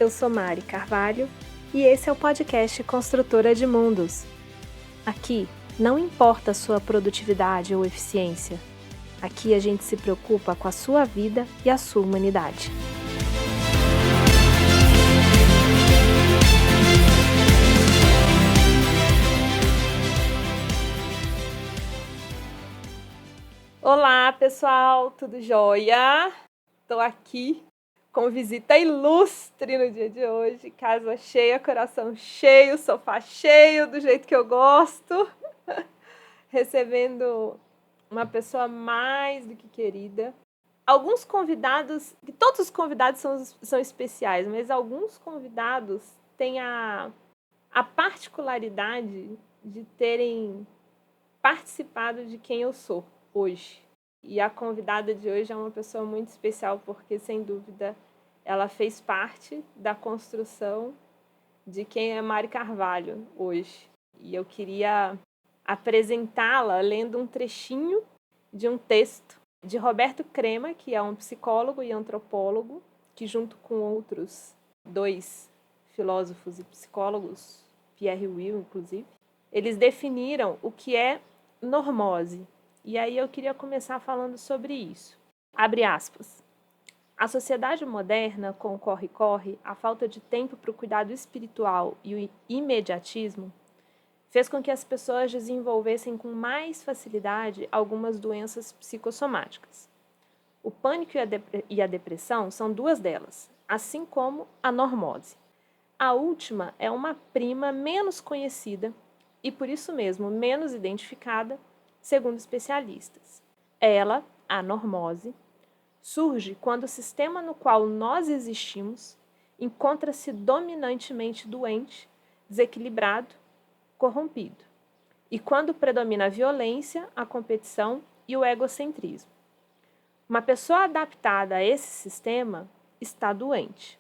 Eu sou Mari Carvalho e esse é o podcast Construtora de Mundos. Aqui não importa a sua produtividade ou eficiência. Aqui a gente se preocupa com a sua vida e a sua humanidade. Olá, pessoal, tudo jóia? Estou aqui com visita ilustre no dia de hoje, casa cheia, coração cheio, sofá cheio, do jeito que eu gosto, recebendo uma pessoa mais do que querida. Alguns convidados, todos os convidados são especiais, mas alguns convidados têm a particularidade de terem participado de quem eu sou hoje. E a convidada de hoje é uma pessoa muito especial porque, sem dúvida, ela fez parte da construção de quem é Mari Carvalho hoje. E eu queria apresentá-la lendo um trechinho de um texto de Roberto Crema, que é um psicólogo e antropólogo, que junto com outros dois filósofos e psicólogos, Pierre Will, inclusive, eles definiram o que é normose. E aí eu queria começar falando sobre isso. Abre aspas. A sociedade moderna, com o corre-corre, a falta de tempo para o cuidado espiritual e o imediatismo, fez com que as pessoas desenvolvessem com mais facilidade algumas doenças psicossomáticas. O pânico e a depressão são duas delas, assim como a normose. A última é uma prima menos conhecida e, por isso mesmo, menos identificada, segundo especialistas. Ela, a normose, surge quando o sistema no qual nós existimos encontra-se dominantemente doente, desequilibrado, corrompido. E quando predomina a violência, a competição e o egocentrismo. Uma pessoa adaptada a esse sistema está doente.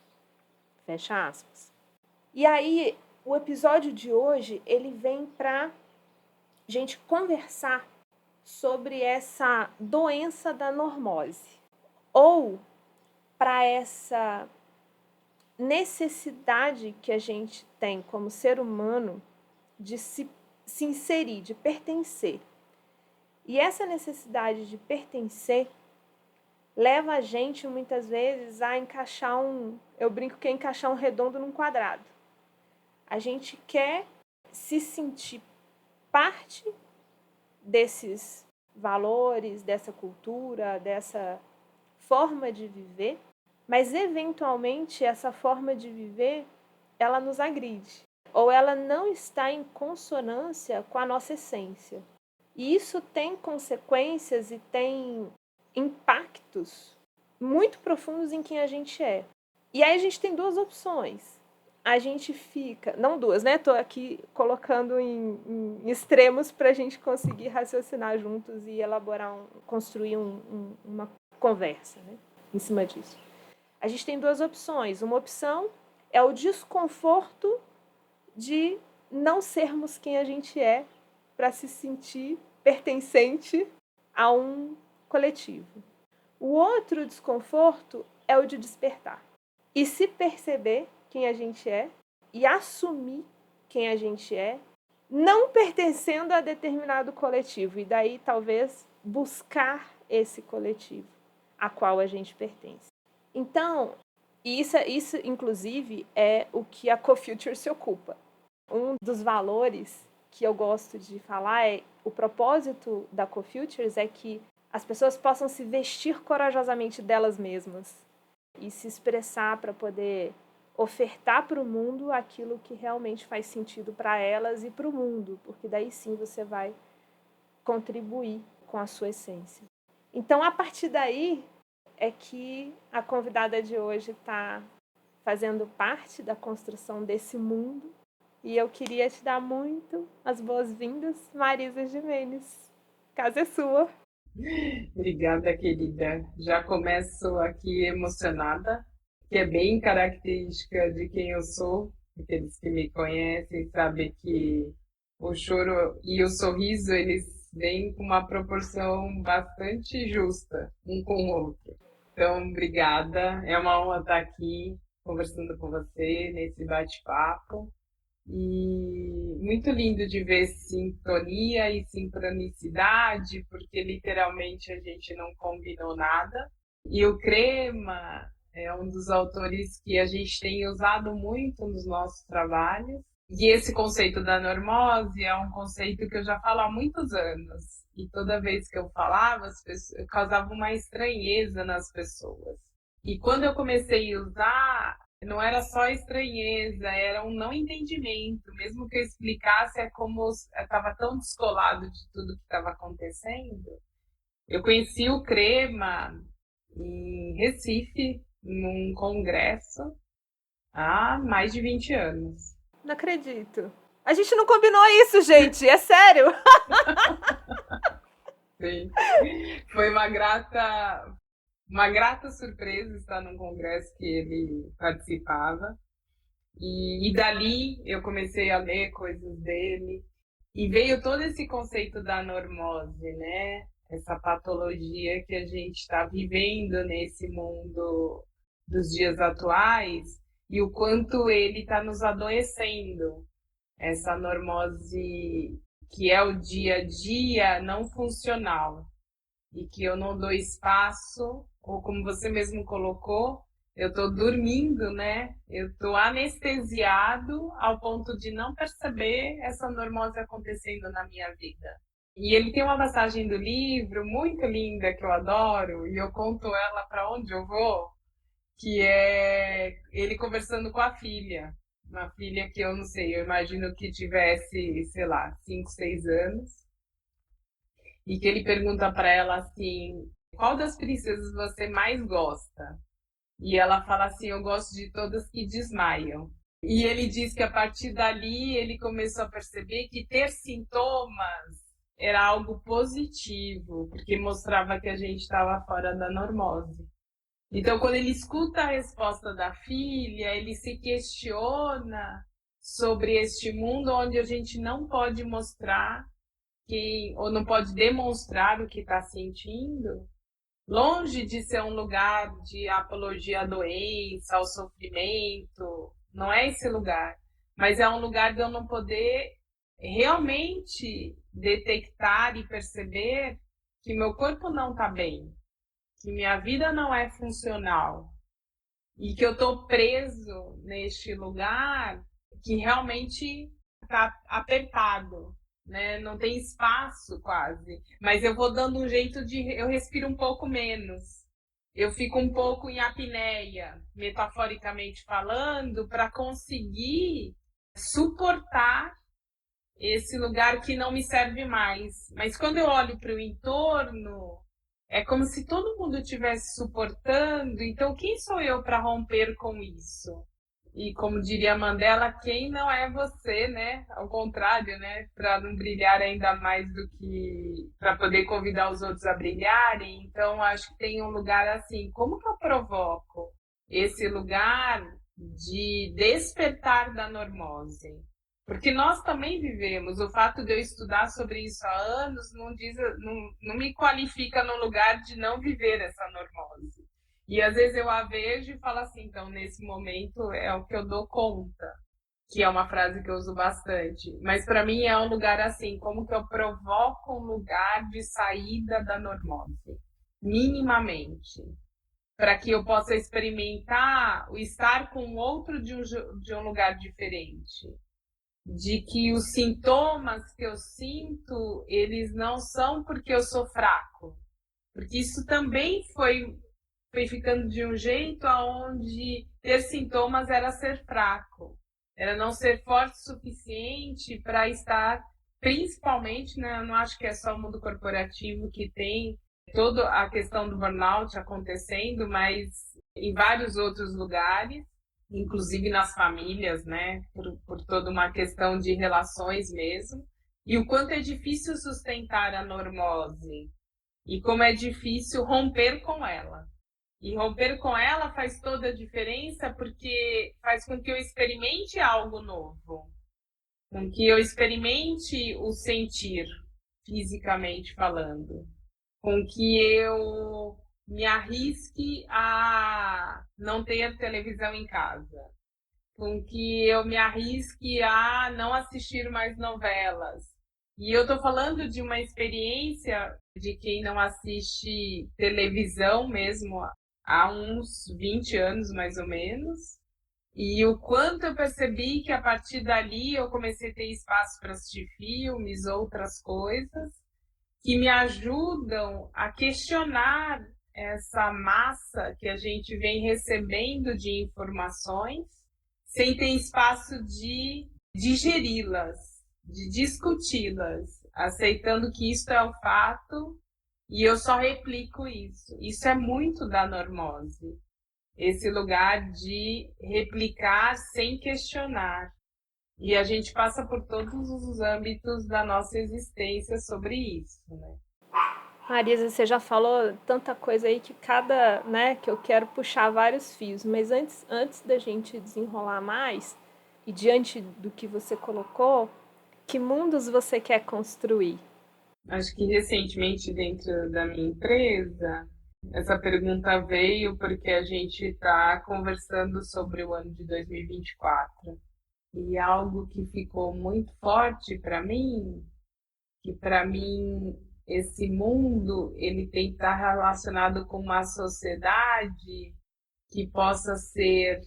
Fecha aspas. E aí, o episódio de hoje, ele vem para gente conversar sobre essa doença da normose, ou para essa necessidade que a gente tem como ser humano de se inserir, de pertencer. E essa necessidade de pertencer leva a gente, muitas vezes, a encaixar eu brinco que é encaixar um redondo num quadrado. A gente quer se sentir parte desses valores, dessa cultura, dessa forma de viver, mas eventualmente essa forma de viver, ela nos agride, ou ela não está em consonância com a nossa essência. E isso tem consequências e tem impactos muito profundos em quem a gente é. E aí a gente tem duas opções. A gente fica, não duas, né? Estou aqui colocando em extremos para a gente conseguir raciocinar juntos e elaborar, construir uma conversa, né? Em cima disso. A gente tem duas opções. Uma opção é o desconforto de não sermos quem a gente é para se sentir pertencente a um coletivo. O outro desconforto é o de despertar e se perceber quem a gente é e assumir quem a gente é, não pertencendo a determinado coletivo, e daí talvez buscar esse coletivo a qual a gente pertence. Então, isso inclusive é o que a CoFuture se ocupa. Um dos valores que eu gosto de falar é o propósito da CoFutures é que as pessoas possam se vestir corajosamente delas mesmas e se expressar para poder ofertar para o mundo aquilo que realmente faz sentido para elas e para o mundo, porque daí sim você vai contribuir com a sua essência. Então, a partir daí é que a convidada de hoje está fazendo parte da construção desse mundo e eu queria te dar muito as boas-vindas, Marisa Gimenez. Casa é sua. Obrigada, querida. Já começo aqui emocionada, que é bem característica de quem eu sou. Aqueles que me conhecem sabem que o choro e o sorriso, eles vêm com uma proporção bastante justa um com o outro. Então, obrigada. É uma honra estar aqui. conversando com você nesse bate-papo. E muito lindo de ver sintonia e sincronicidade, porque literalmente a gente não combinou nada. E o Crema é um dos autores que a gente tem usado muito nos nossos trabalhos. E esse conceito da normose é um conceito que eu já falo há muitos anos. E toda vez que eu falava, eu causava uma estranheza nas pessoas. E quando eu comecei a usar, não era só estranheza, era um não entendimento. Mesmo que eu explicasse, é como eu estava tão descolado de tudo que estava acontecendo. Eu conheci o Crema em Recife, num congresso, há mais de 20 anos. Não acredito. A gente não combinou isso, gente. É sério. Sim. Foi uma grata surpresa estar num congresso que ele participava. E dali eu comecei a ler coisas dele. E veio todo esse conceito da normose, né? Essa patologia que a gente está vivendo nesse mundo dos dias atuais e o quanto ele está nos adoecendo. Essa normose que é o dia a dia não funcional e que eu não dou espaço, ou como você mesmo colocou, eu estou dormindo, né? Eu estou anestesiado ao ponto de não perceber essa normose acontecendo na minha vida. E ele tem uma passagem do livro muito linda que eu adoro, e eu conto ela para onde eu vou, que é ele conversando com a filha. Uma filha que eu não sei, eu imagino que tivesse, sei lá, 5, 6 anos. E que ele pergunta para ela assim: qual das princesas você mais gosta? E ela fala assim: eu gosto de todas que desmaiam. E ele diz que a partir dali ele começou a perceber que ter sintomas era algo positivo, porque mostrava que a gente estava fora da normose. Então, quando ele escuta a resposta da filha, ele se questiona sobre este mundo onde a gente não pode mostrar ou não pode demonstrar o que está sentindo, longe de ser um lugar de apologia à doença, ao sofrimento, não é esse lugar, mas é um lugar de eu não poder realmente detectar e perceber que meu corpo não está bem, que minha vida não é funcional e que eu estou preso neste lugar que realmente está apertado, né? Não tem espaço quase, mas eu vou dando um jeito eu respiro um pouco menos. Eu fico um pouco em apneia, metaforicamente falando, para conseguir suportar esse lugar que não me serve mais. Mas quando eu olho para o entorno, é como se todo mundo estivesse suportando. Então, quem sou eu para romper com isso? E como diria Mandela, quem não é você, né? Ao contrário, né? Para não brilhar ainda mais do que para poder convidar os outros a brilharem. Então, acho que tem um lugar assim. Como que eu provoco esse lugar de despertar da normose? Porque nós também vivemos. O fato de eu estudar sobre isso há anos não me qualifica no lugar de não viver essa normose. E às vezes eu a vejo e falo assim, então nesse momento é o que eu dou conta, que é uma frase que eu uso bastante. Mas para mim é um lugar assim, como que eu provoco um lugar de saída da normose, minimamente, para que eu possa experimentar o estar com o outro de um lugar diferente, de que os sintomas que eu sinto, eles não são porque eu sou fraco. Porque isso também foi ficando de um jeito aonde ter sintomas era ser fraco. Era não ser forte o suficiente para estar, principalmente, né, eu não acho que é só o mundo corporativo que tem toda a questão do burnout acontecendo, mas em vários outros lugares, inclusive nas famílias, né, por toda uma questão de relações mesmo, e o quanto é difícil sustentar a normose, e como é difícil romper com ela. E romper com ela faz toda a diferença, porque faz com que eu experimente algo novo, com que eu experimente o sentir, fisicamente falando, com que eu me arrisque a não ter televisão em casa, com que eu me arrisque a não assistir mais novelas. E eu estou falando de uma experiência de quem não assiste televisão mesmo há uns 20 anos, mais ou menos. E o quanto eu percebi que a partir dali eu comecei a ter espaço para assistir filmes, outras coisas, que me ajudam a questionar essa massa que a gente vem recebendo de informações, sem ter espaço de digeri-las, de discuti-las, aceitando que isto é o fato e eu só replico isso. Isso é muito da normose, esse lugar de replicar sem questionar. E a gente passa por todos os âmbitos da nossa existência sobre isso, né? Marisa, você já falou tanta coisa aí que né, que eu quero puxar vários fios, mas antes da gente desenrolar mais, e diante do que você colocou, que mundos você quer construir? Acho que recentemente dentro da minha empresa, essa pergunta veio porque a gente está conversando sobre o ano de 2024. E algo que ficou muito forte para mim, que para mim esse mundo ele tem que estar relacionado com uma sociedade que possa ser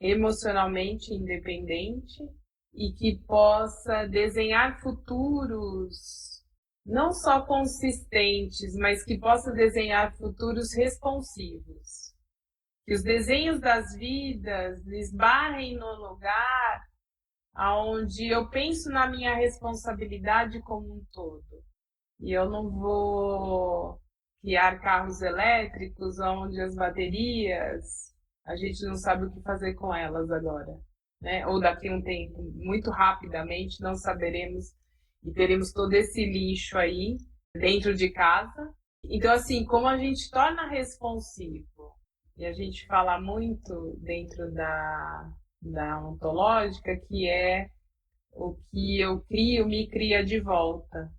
emocionalmente independente e que possa desenhar futuros não só consistentes, mas que possa desenhar futuros responsivos. Que os desenhos das vidas esbarrem no lugar onde eu penso na minha responsabilidade como um todo. E eu não vou criar carros elétricos onde as baterias, a gente não sabe o que fazer com elas agora, né? Ou daqui a um tempo, muito rapidamente, não saberemos e teremos todo esse lixo aí dentro de casa. Então, assim, como a gente torna responsivo, e a gente fala muito dentro da ontológica, que é o que eu crio me cria de volta.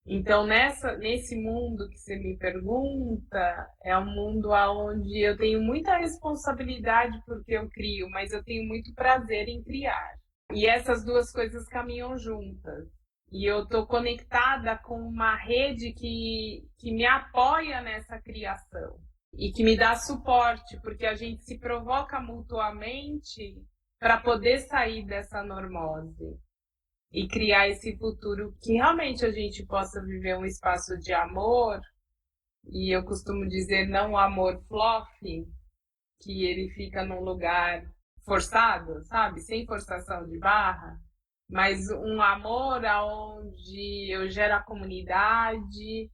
Então, nesse mundo que você me pergunta, é um mundo onde eu tenho muita responsabilidade porque eu crio, mas eu tenho muito prazer em criar. E essas duas coisas caminham juntas. E eu estou conectada com uma rede que me apoia nessa criação e que me dá suporte, porque a gente se provoca mutuamente para poder sair dessa normose e criar esse futuro que realmente a gente possa viver um espaço de amor. E eu costumo dizer não amor fluffy, que ele fica num lugar forçado, sabe? Sem forçação de barra, mas um amor onde eu gero a comunidade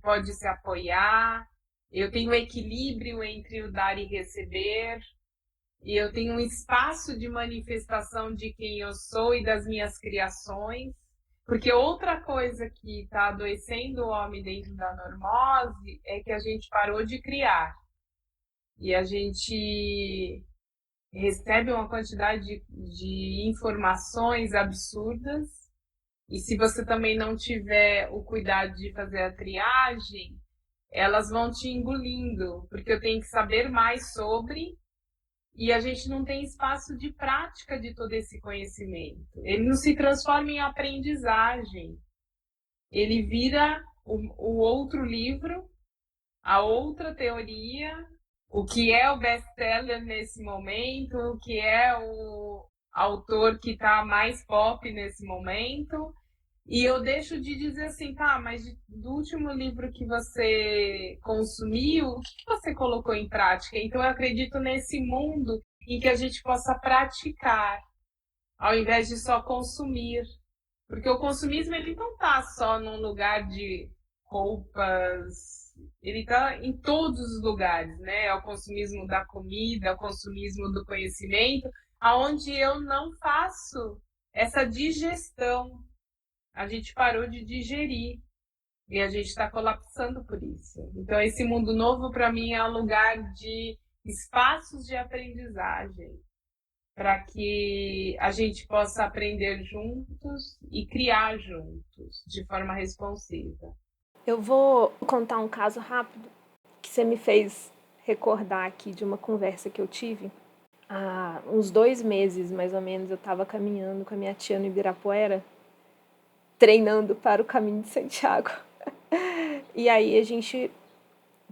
pode se apoiar, eu tenho equilíbrio entre o dar e receber, e eu tenho um espaço de manifestação de quem eu sou e das minhas criações, porque outra coisa que está adoecendo o homem dentro da normose é que a gente parou de criar. E a gente recebe uma quantidade de informações absurdas, e se você também não tiver o cuidado de fazer a triagem, elas vão te engolindo, porque eu tenho que saber mais sobre, e a gente não tem espaço de prática de todo esse conhecimento. Ele não se transforma em aprendizagem, ele vira o outro livro, a outra teoria, o que é o best-seller nesse momento, o que é o autor que está mais pop nesse momento. E eu deixo de dizer assim, tá, mas do último livro que você consumiu, o que você colocou em prática? Então eu acredito nesse mundo em que a gente possa praticar, ao invés de só consumir. Porque o consumismo ele não está só num lugar de roupas, ele está em todos os lugares, né? É o consumismo da comida, é o consumismo do conhecimento, aonde eu não faço essa digestão. A gente parou de digerir e a gente está colapsando por isso. Então, esse mundo novo, para mim, é um lugar de espaços de aprendizagem, para que a gente possa aprender juntos e criar juntos, de forma responsiva. Eu vou contar um caso rápido, que Você me fez recordar aqui de uma conversa que eu tive. Há uns 2 meses, mais ou menos, eu estava caminhando com a minha tia no Ibirapuera, treinando para o Caminho de Santiago. E aí a gente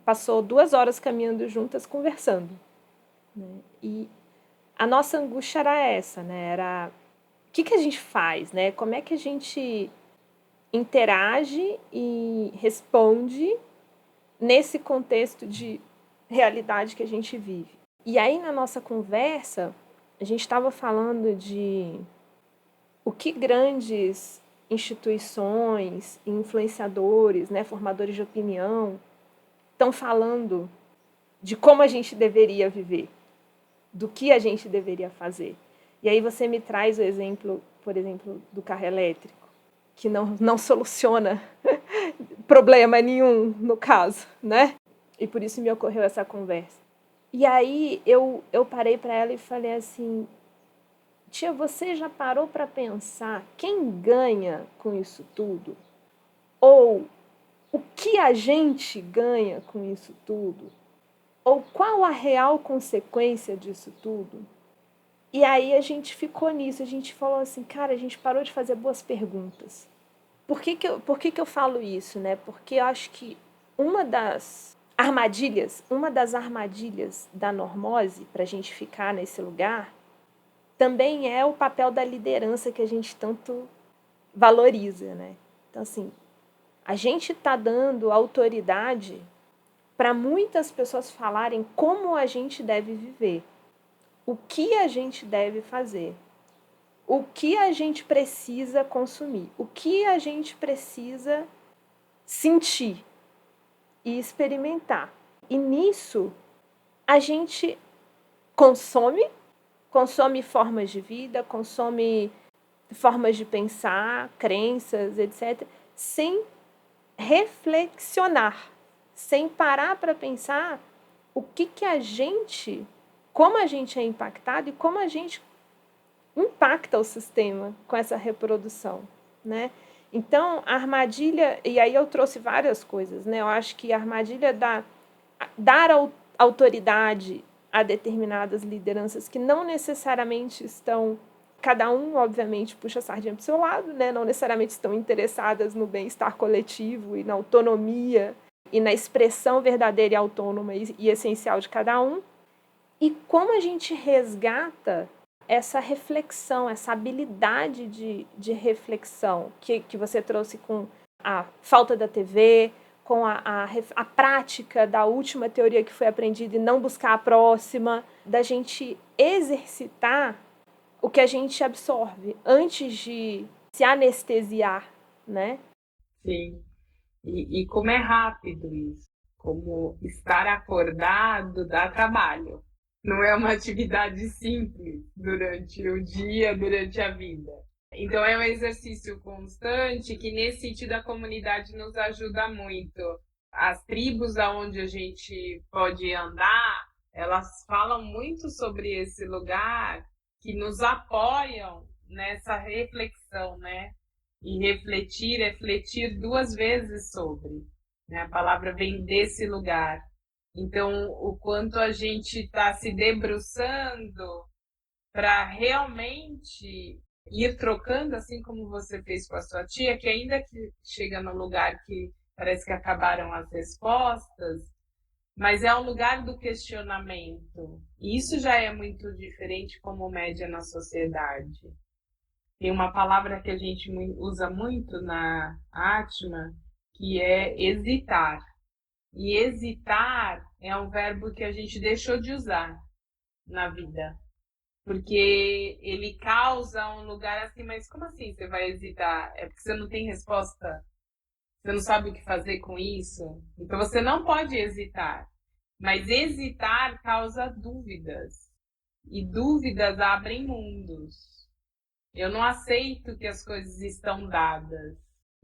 passou 2 horas caminhando juntas, conversando, né? E a nossa angústia era essa, né? Era o que a gente faz, né? Como é que a gente interage e responde nesse contexto de realidade que a gente vive. E aí, na nossa conversa, a gente estava falando de o que grandes instituições, influenciadores, né, formadores de opinião, estão falando de como a gente deveria viver, do que a gente deveria fazer. E aí você me traz o exemplo, por exemplo, do carro elétrico, que não soluciona problema nenhum no caso, né? E por isso me ocorreu essa conversa. E aí eu parei para ela e falei assim, tia, você já parou para pensar quem ganha com isso tudo? Ou o que a gente ganha com isso tudo? Ou qual a real consequência disso tudo? E aí a gente ficou nisso, a gente falou assim, cara, a gente parou de fazer boas perguntas. Por que eu falo isso, né? Porque eu acho que uma das armadilhas da normose, para a gente ficar nesse lugar, também é o papel da liderança que a gente tanto valoriza, né? Então, assim, a gente está dando autoridade para muitas pessoas falarem como a gente deve viver, o que a gente deve fazer, o que a gente precisa consumir, o que a gente precisa sentir e experimentar. E nisso, a gente consome formas de vida, consome formas de pensar, crenças, etc., sem reflexionar, sem parar para pensar o que a gente, como a gente é impactado e como a gente impacta o sistema com essa reprodução, né? Então, a armadilha, e aí eu trouxe várias coisas, né? Eu acho que a armadilha dar autoridade a determinadas lideranças que não necessariamente estão, cada um, obviamente, puxa a sardinha para o seu lado, né? Não necessariamente estão interessadas no bem-estar coletivo e na autonomia e na expressão verdadeira e autônoma e essencial de cada um. E como a gente resgata essa reflexão, essa habilidade de reflexão que você trouxe com a falta da TV, com a prática da última teoria que foi aprendida e não buscar a próxima, da gente exercitar o que a gente absorve antes de se anestesiar, né? Sim. E como é rápido isso, como estar acordado dá trabalho. Não é uma atividade simples durante o dia, durante a vida. Então é um exercício constante que nesse sentido a comunidade nos ajuda muito. As tribos aonde a gente pode andar, elas falam muito sobre esse lugar que nos apoiam nessa reflexão, né? E refletir 2 vezes sobre, né? A palavra vem desse lugar. Então, o quanto a gente está se debruçando para realmente ir trocando, assim como você fez com a sua tia, que ainda que chega num lugar que parece que acabaram as respostas, mas é um lugar do questionamento. E isso já é muito diferente como média na sociedade. Tem uma palavra que a gente usa muito na Atma, que é hesitar. E hesitar é um verbo que a gente deixou de usar na vida. Porque ele causa um lugar assim, mas como assim você vai hesitar? É porque você não tem resposta? Você não sabe o que fazer com isso? Então você não pode hesitar. Mas hesitar causa dúvidas. E dúvidas abrem mundos. Eu não aceito que as coisas estão dadas.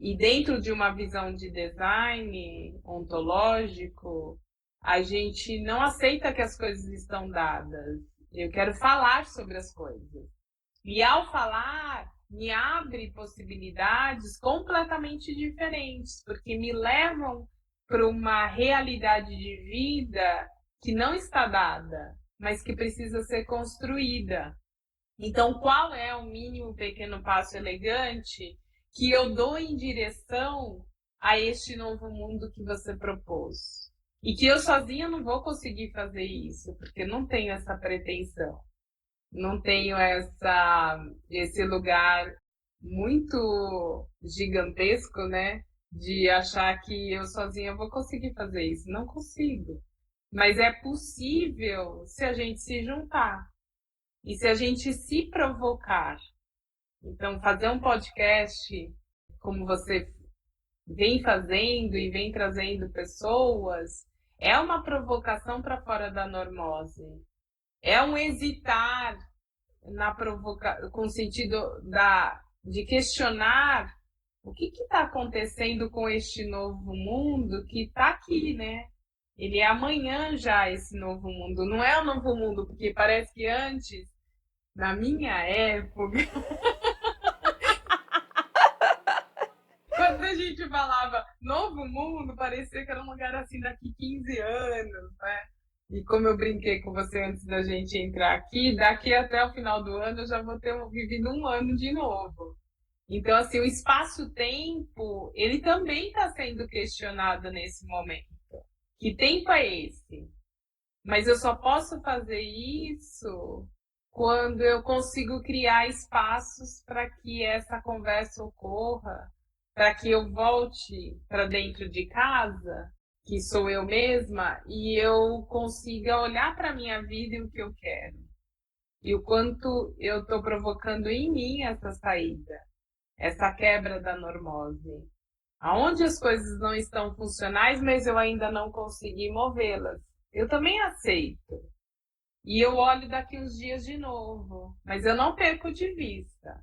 E dentro de uma visão de design ontológico, a gente não aceita que as coisas estão dadas. Eu quero falar sobre as coisas. E ao falar, me abre possibilidades completamente diferentes, porque me levam para uma realidade de vida que não está dada, mas que precisa ser construída. Então, qual é o mínimo pequeno passo elegante que eu dou em direção a este novo mundo que você propôs? E que eu sozinha não vou conseguir fazer isso, porque não tenho essa pretensão. Não tenho esse lugar muito gigantesco, né? De achar que eu sozinha vou conseguir fazer isso. Não consigo. Mas é possível se a gente se juntar. E se a gente se provocar. Então, fazer um podcast, como você vem fazendo e vem trazendo pessoas, é uma provocação para fora da normose. É um hesitar com o sentido de questionar o que está acontecendo com este novo mundo que está aqui, né? Ele é amanhã já, esse novo mundo. Não é o novo mundo, porque parece que antes, na minha época, quando a gente falava novo mundo, parecia que era um lugar assim daqui 15 anos, né? E como eu brinquei com você antes da gente entrar aqui, daqui até o final do ano eu já vou ter vivido um ano de novo. Então, assim, o espaço-tempo, ele também está sendo questionado nesse momento. Que tempo é esse? Mas eu só posso fazer isso quando eu consigo criar espaços para que essa conversa ocorra, para que eu volte para dentro de casa, que sou eu mesma, e eu consiga olhar para a minha vida e o que eu quero. E o quanto eu estou provocando em mim essa saída, essa quebra da normose. Aonde as coisas não estão funcionais, mas eu ainda não consegui movê-las. Eu também aceito. E eu olho daqui uns dias de novo. Mas eu não perco de vista.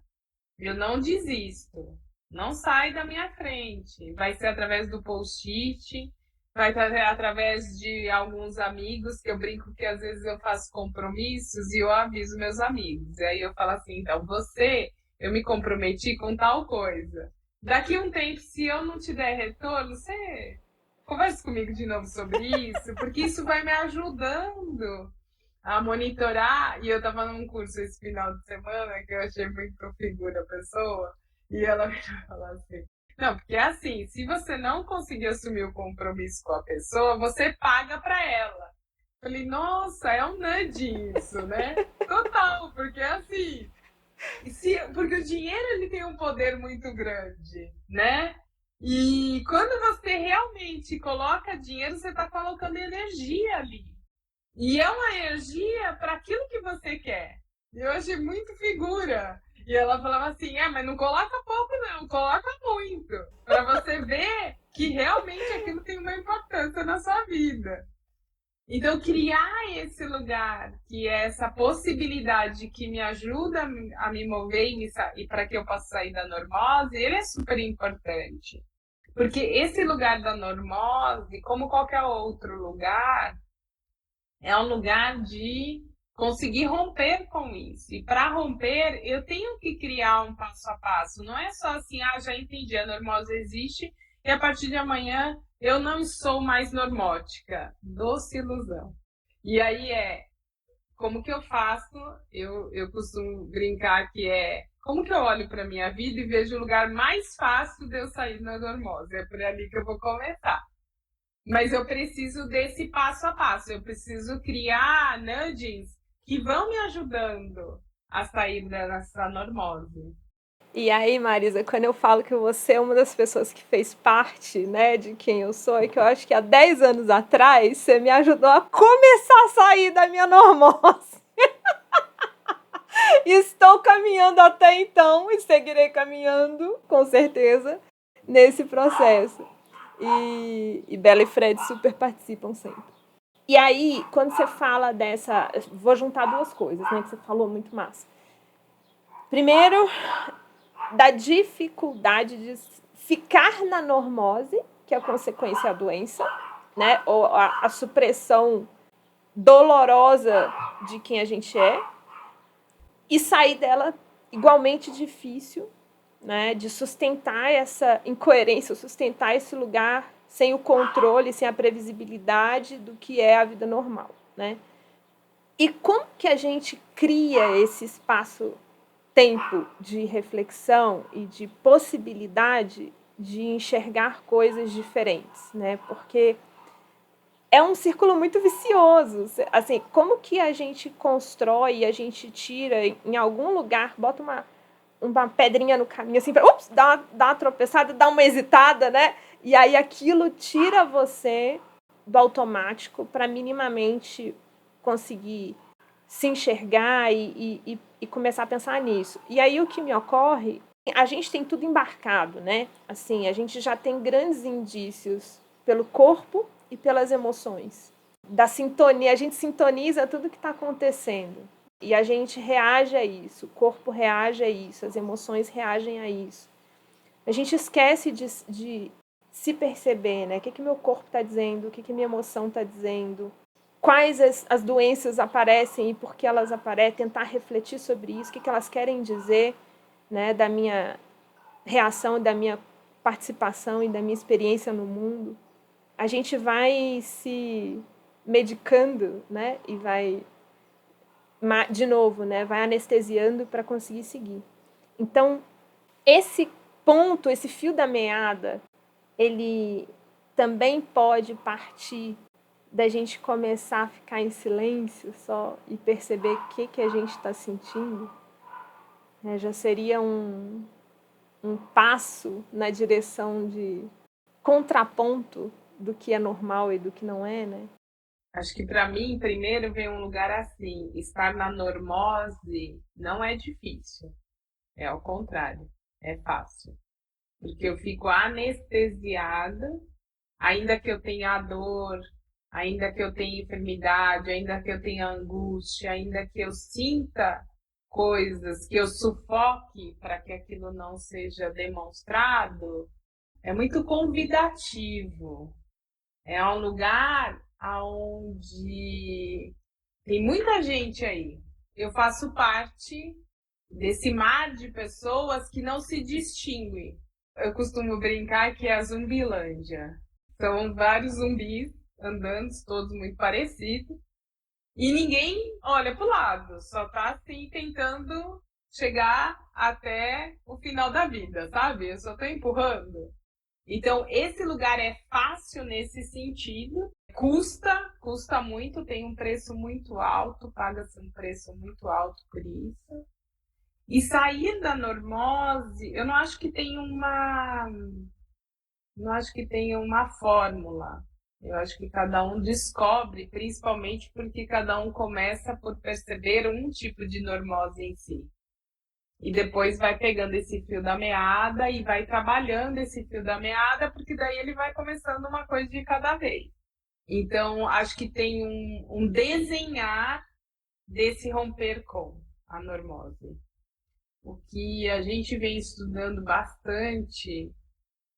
Eu não desisto. Não sai da minha frente. Vai ser através do post-it, vai ser através de alguns amigos, que eu brinco que às vezes eu faço compromissos e eu aviso meus amigos. E aí eu falo assim, então eu me comprometi com tal coisa. Daqui um tempo, se eu não te der retorno, você conversa comigo de novo sobre isso, porque isso vai me ajudando a monitorar. E eu estava num curso esse final de semana que eu achei muito figura a pessoa, e ela me falou assim: não, porque é assim, se você não conseguir assumir o compromisso com a pessoa, você paga para ela. Falei, nossa, é um nudge isso, né? Total, porque é assim. Porque o dinheiro ele tem um poder muito grande, né? E quando você realmente coloca dinheiro, você está colocando energia ali. E é uma energia para aquilo que você quer. Eu achei muito figura. E ela falava assim: mas não coloca pouco, não, coloca muito. Para você ver que realmente aquilo tem uma importância na sua vida. Então, criar esse lugar, que é essa possibilidade que me ajuda a me mover e para que eu possa sair da normose, ele é super importante. Porque esse lugar da normose, como qualquer outro lugar, é um lugar de conseguir romper com isso. E para romper, eu tenho que criar um passo a passo. Não é só assim, já entendi, a normose existe e a partir de amanhã eu não sou mais normótica. Doce ilusão. E aí como que eu faço? Eu costumo brincar que como que eu olho para minha vida e vejo o lugar mais fácil de eu sair da normose. É por ali que eu vou começar. Mas eu preciso desse passo a passo. Eu preciso criar nudges que vão me ajudando a sair dessa normose. E aí, Marisa, quando eu falo que você é uma das pessoas que fez parte, né, de quem eu sou, é que eu acho que há 10 anos atrás você me ajudou a começar a sair da minha normose. Estou caminhando até então e seguirei caminhando, com certeza, nesse processo. E Bela e Fred super participam sempre. E aí, quando você fala dessa... Vou juntar duas coisas, né, que você falou muito massa. Primeiro, da dificuldade de ficar na normose, que é a consequência da doença, né, ou a supressão dolorosa de quem a gente é, e sair dela igualmente difícil, né, de sustentar essa incoerência, sustentar esse lugar sem o controle, sem a previsibilidade do que é a vida normal, né? E como que a gente cria esse espaço-tempo de reflexão e de possibilidade de enxergar coisas diferentes, né? Porque é um círculo muito vicioso. Assim, como que a gente constrói, a gente tira em algum lugar, bota uma pedrinha no caminho, assim, ups, dá uma tropeçada, dá uma hesitada, né? E aí aquilo tira você do automático para minimamente conseguir se enxergar e começar a pensar nisso. E aí o que me ocorre, a gente tem tudo embarcado, né? Assim, a gente já tem grandes indícios pelo corpo e pelas emoções. Da sintonia, a gente sintoniza tudo que está acontecendo. E a gente reage a isso, o corpo reage a isso, as emoções reagem a isso. A gente esquece de se perceber, né? O que meu corpo está dizendo, o que minha emoção está dizendo, quais as doenças aparecem e por que elas aparecem, tentar refletir sobre isso, o que elas querem dizer, né? Da minha reação, da minha participação e da minha experiência no mundo. A gente vai se medicando, né? E vai, de novo, né? Vai anestesiando para conseguir seguir. Então, esse ponto, esse fio da meada, ele também pode partir da gente começar a ficar em silêncio só e perceber o que a gente está sentindo. Já seria um passo na direção de contraponto do que é normal e do que não é, né? Acho que para mim, primeiro vem um lugar assim, estar na normose não é difícil, é ao contrário, é fácil. Porque eu fico anestesiada, ainda que eu tenha a dor, ainda que eu tenha enfermidade, ainda que eu tenha angústia, ainda que eu sinta coisas, que eu sufoque para que aquilo não seja demonstrado, é muito convidativo. É um lugar onde tem muita gente aí. Eu faço parte desse mar de pessoas que não se distinguem. Eu costumo brincar que é a Zumbilândia. São vários zumbis andando, todos muito parecidos. E ninguém olha para o lado, só tá assim tentando chegar até o final da vida, sabe? Eu só tô empurrando. Então, esse lugar é fácil nesse sentido. Custa muito, tem um preço muito alto, paga-se um preço muito alto por isso. E sair da normose, eu não acho que tenha uma fórmula. Eu acho que cada um descobre, principalmente porque cada um começa por perceber um tipo de normose em si. E depois vai pegando esse fio da meada e vai trabalhando esse fio da meada, porque daí ele vai começando uma coisa de cada vez. Então, acho que tem um desenhar desse romper com a normose. O que a gente vem estudando bastante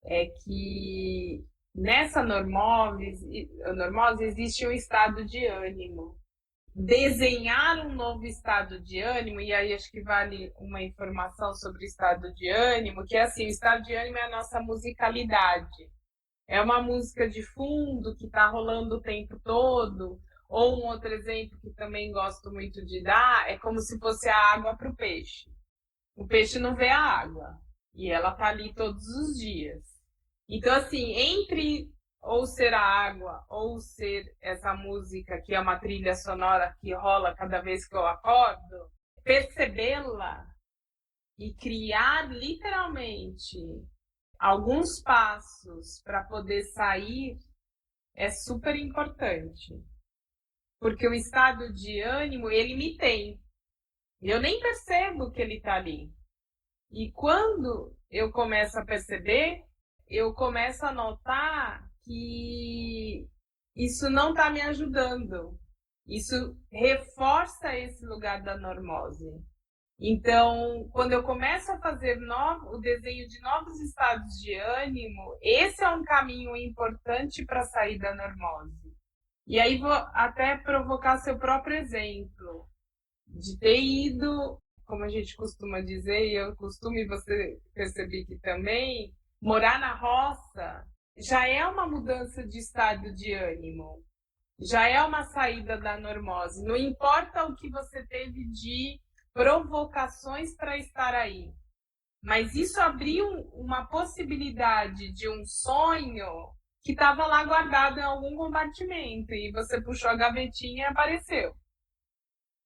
é que nessa normose existe um estado de ânimo. Desenhar um novo estado de ânimo, e aí acho que vale uma informação sobre o estado de ânimo, que é assim, o estado de ânimo é a nossa musicalidade. É uma música de fundo que está rolando o tempo todo, ou um outro exemplo que também gosto muito de dar, é como se fosse a água para o peixe. O peixe não vê a água, e ela está ali todos os dias. Então, assim, entre ou ser a água, ou ser essa música que é uma trilha sonora que rola cada vez que eu acordo, percebê-la e criar literalmente alguns passos para poder sair é super importante. Porque o estado de ânimo, ele me tem. Eu nem percebo que ele está ali. E quando eu começo a perceber, eu começo a notar que isso não está me ajudando. Isso reforça esse lugar da normose. Então, quando eu começo a fazer o desenho de novos estados de ânimo, esse é um caminho importante para sair da normose. E aí vou até provocar seu próprio exemplo de ter ido, como a gente costuma dizer, e eu costumo, e você percebi que também, morar na roça já é uma mudança de estado de ânimo, já é uma saída da normose. Não importa o que você teve de provocações para estar aí, mas isso abriu uma possibilidade de um sonho que estava lá guardado em algum compartimento e você puxou a gavetinha e apareceu.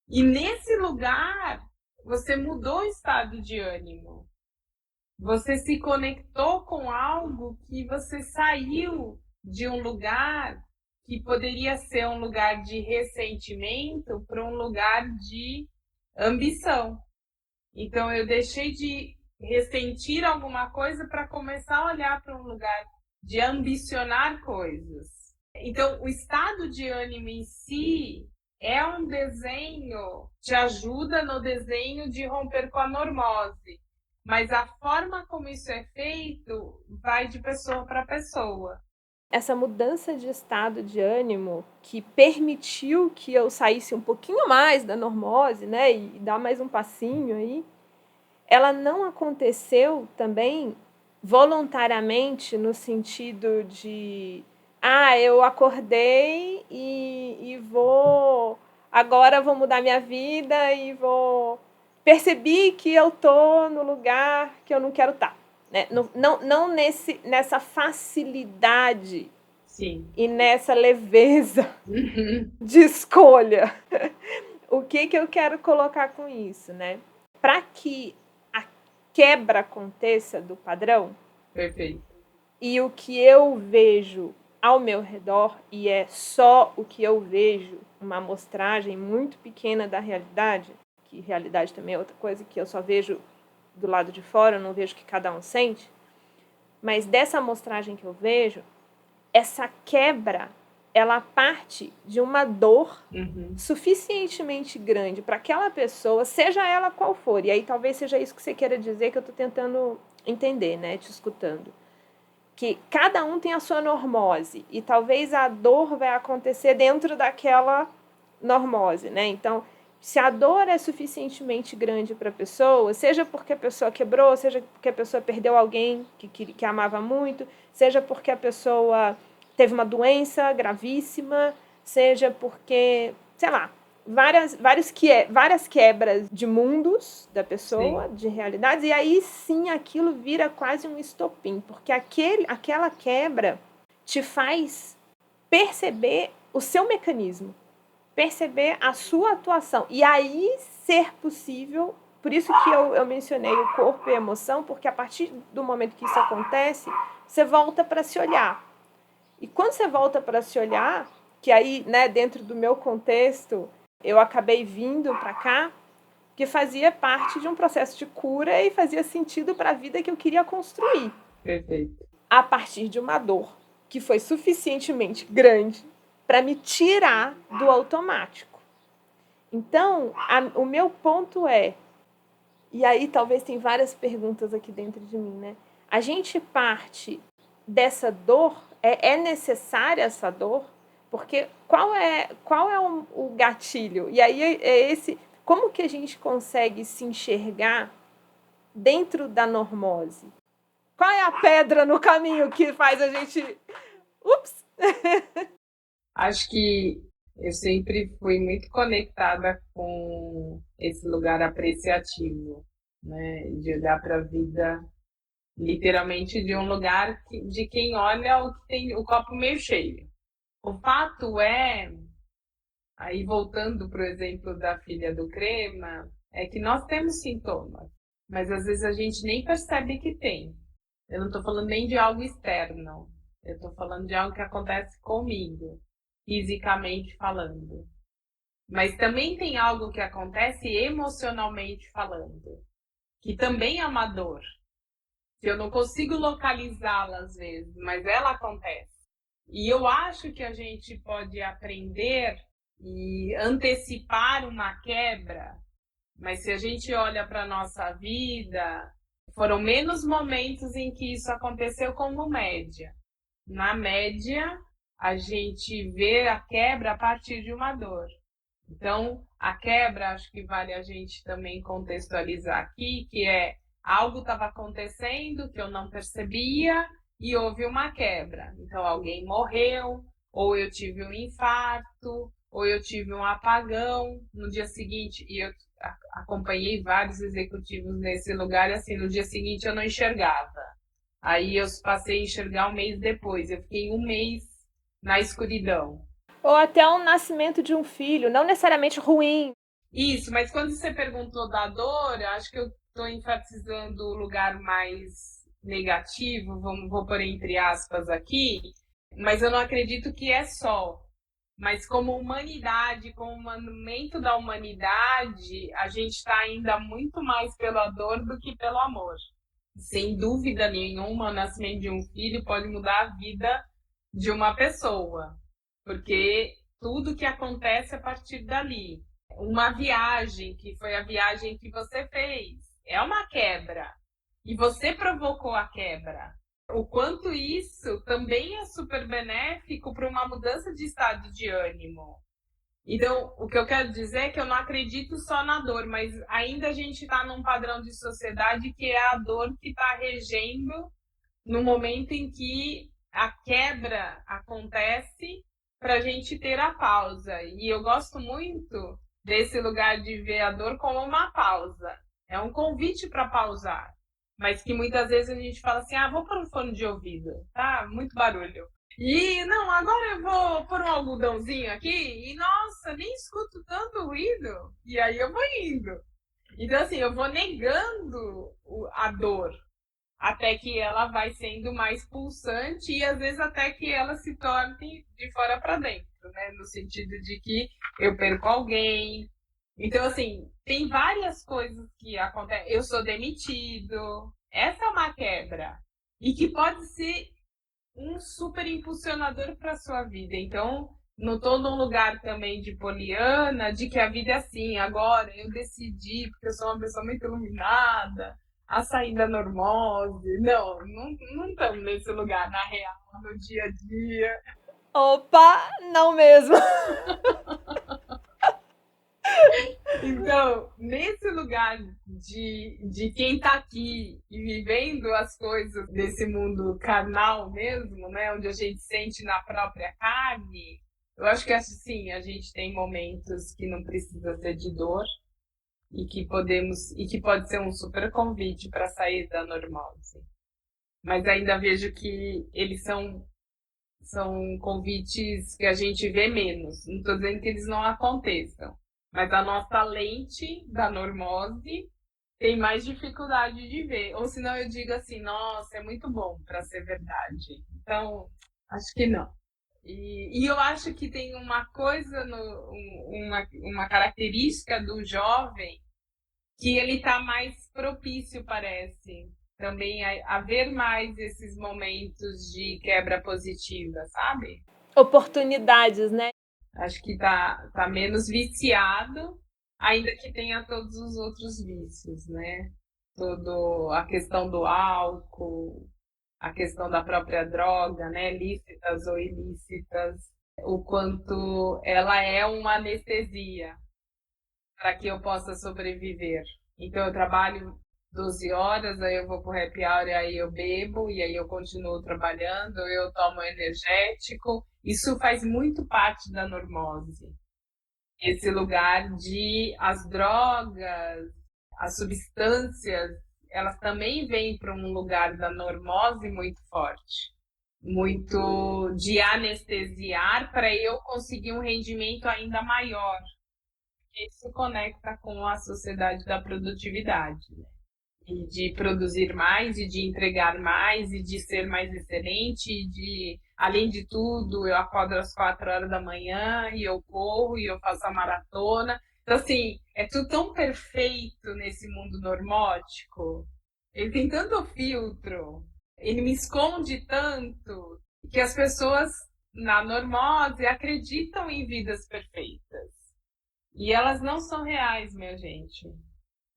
E nesse lugar, você mudou o estado de ânimo. Você se conectou com algo que você saiu de um lugar que poderia ser um lugar de ressentimento para um lugar de ambição. Então, eu deixei de ressentir alguma coisa para começar a olhar para um lugar de ambicionar coisas. Então, o estado de ânimo em si é um desenho, te ajuda no desenho de romper com a normose, mas a forma como isso é feito vai de pessoa para pessoa. Essa mudança de estado de ânimo que permitiu que eu saísse um pouquinho mais da normose, né, e dar mais um passinho aí, ela não aconteceu também voluntariamente no sentido de eu acordei e agora vou mudar minha vida e percebi que eu tô no lugar que eu não quero estar, né? Não nessa facilidade. Sim. E nessa leveza de escolha. O que eu quero colocar com isso, né? Para que a quebra aconteça do padrão, perfeito, e o que eu vejo ao meu redor, e é só o que eu vejo, uma amostragem muito pequena da realidade, que realidade também é outra coisa, que eu só vejo do lado de fora, eu não vejo o que cada um sente, mas dessa amostragem que eu vejo, essa quebra, ela parte de uma dor suficientemente grande para aquela pessoa, seja ela qual for. E aí talvez seja isso que você queira dizer, que eu estou tentando entender, né, te escutando. Que cada um tem a sua normose e talvez a dor vai acontecer dentro daquela normose, né? Então, se a dor é suficientemente grande para a pessoa, seja porque a pessoa quebrou, seja porque a pessoa perdeu alguém que amava muito, seja porque a pessoa teve uma doença gravíssima, seja porque, sei lá, várias quebras de mundos da pessoa, sim, de realidades, e aí sim aquilo vira quase um estopim, porque aquela quebra te faz perceber o seu mecanismo, perceber a sua atuação, e aí ser possível, por isso que eu mencionei o corpo e a emoção, porque a partir do momento que isso acontece, você volta para se olhar. E quando você volta para se olhar, que aí, né, dentro do meu contexto, eu acabei vindo para cá, que fazia parte de um processo de cura e fazia sentido para a vida que eu queria construir. Perfeito. A partir de uma dor que foi suficientemente grande para me tirar do automático. Então, o meu ponto é, e aí talvez tem várias perguntas aqui dentro de mim, né? A gente parte dessa dor, é necessária essa dor? Porque qual é o gatilho? E aí é esse, como que a gente consegue se enxergar dentro da normose? Qual é a pedra no caminho que faz a gente... Ups! Acho que eu sempre fui muito conectada com esse lugar apreciativo, né? De olhar para a vida literalmente de um lugar de quem olha o que tem o copo meio cheio. O fato é, aí voltando para o exemplo da filha do Crema, é que nós temos sintomas, mas às vezes a gente nem percebe que tem. Eu não estou falando nem de algo externo, eu estou falando de algo que acontece comigo, fisicamente falando. Mas também tem algo que acontece emocionalmente falando, que também é uma dor, que eu não consigo localizá-la às vezes, mas ela acontece. E eu acho que a gente pode aprender e antecipar uma quebra, mas se a gente olha para a nossa vida, foram menos momentos em que isso aconteceu como média. Na média, a gente vê a quebra a partir de uma dor. Então, a quebra, acho que vale a gente também contextualizar aqui, que é algo estava acontecendo que eu não percebia, e houve uma quebra. Então, alguém morreu, ou eu tive um infarto, ou eu tive um apagão no dia seguinte, e eu acompanhei vários executivos nesse lugar, e assim, no dia seguinte eu não enxergava. Aí eu passei a enxergar um mês depois, eu fiquei um mês na escuridão. Ou até o nascimento de um filho, não necessariamente ruim. Isso, mas quando você perguntou da dor, acho que eu estou enfatizando o lugar mais negativo, vou pôr entre aspas aqui, mas eu não acredito que é só. Mas como humanidade, como monumento da humanidade, a gente está ainda muito mais pela dor do que pelo amor. Sem dúvida nenhuma, o nascimento de um filho pode mudar a vida de uma pessoa, porque tudo que acontece a partir dali. Uma viagem, que foi a viagem que você fez, é uma quebra. E você provocou a quebra. O quanto isso também é super benéfico para uma mudança de estado de ânimo. Então, o que eu quero dizer é que eu não acredito só na dor, mas ainda a gente está num padrão de sociedade que é a dor que está regendo no momento em que a quebra acontece para a gente ter a pausa. E eu gosto muito desse lugar de ver a dor como uma pausa. É um convite para pausar. Mas que muitas vezes a gente fala assim: ah, vou pôr um fone de ouvido, tá? Muito barulho. E não, agora eu vou pôr um algodãozinho aqui e nossa, nem escuto tanto ruído. E aí eu vou indo. Então, assim, eu vou negando a dor até que ela vai sendo mais pulsante e às vezes até que ela se torne de fora para dentro, né? No sentido de que eu perco alguém. Então, assim, tem várias coisas que acontecem. Eu sou demitido. Essa é uma quebra. E que pode ser um super impulsionador para sua vida. Então, não estou num lugar também de poliana, de que a vida é assim, agora eu decidi, porque eu sou uma pessoa muito iluminada, a sair da normose. Não estamos nesse lugar, na real, no dia a dia. Opa, não mesmo. Então, nesse lugar de quem está aqui e vivendo as coisas desse mundo carnal mesmo, né, onde a gente sente na própria carne, eu acho que assim, a gente tem momentos que não precisa ser de dor e que pode ser um super convite para sair da normose. Mas ainda vejo que eles são convites que a gente vê menos. Não estou dizendo que eles não aconteçam, mas a nossa lente da normose tem mais dificuldade de ver. Ou senão eu digo assim, nossa, é muito bom para ser verdade. Então, acho que não. E eu acho que tem uma coisa, uma característica do jovem que ele está mais propício, parece, também a ver mais esses momentos de quebra positiva, sabe? Oportunidades, né? Acho que tá menos viciado, ainda que tenha todos os outros vícios, né? Todo a questão do álcool, a questão da própria droga, né? Lícitas ou ilícitas, o quanto ela é uma anestesia para que eu possa sobreviver. Então eu trabalho 12 horas, aí eu vou pro happy hour, aí eu bebo, e aí eu continuo trabalhando, eu tomo energético. Isso faz muito parte da normose. Esse lugar de as drogas, as substâncias, elas também vêm para um lugar da normose muito forte. Muito de anestesiar para eu conseguir um rendimento ainda maior. Isso conecta com a sociedade da produtividade, né? E de produzir mais, e de entregar mais, e de ser mais excelente, e de, além de tudo, eu acordo às 4 horas da manhã, e eu corro, e eu faço a maratona. Então, assim, é tudo tão perfeito nesse mundo normótico. Ele tem tanto filtro, ele me esconde tanto, que as pessoas na normose acreditam em vidas perfeitas. E elas não são reais, minha gente,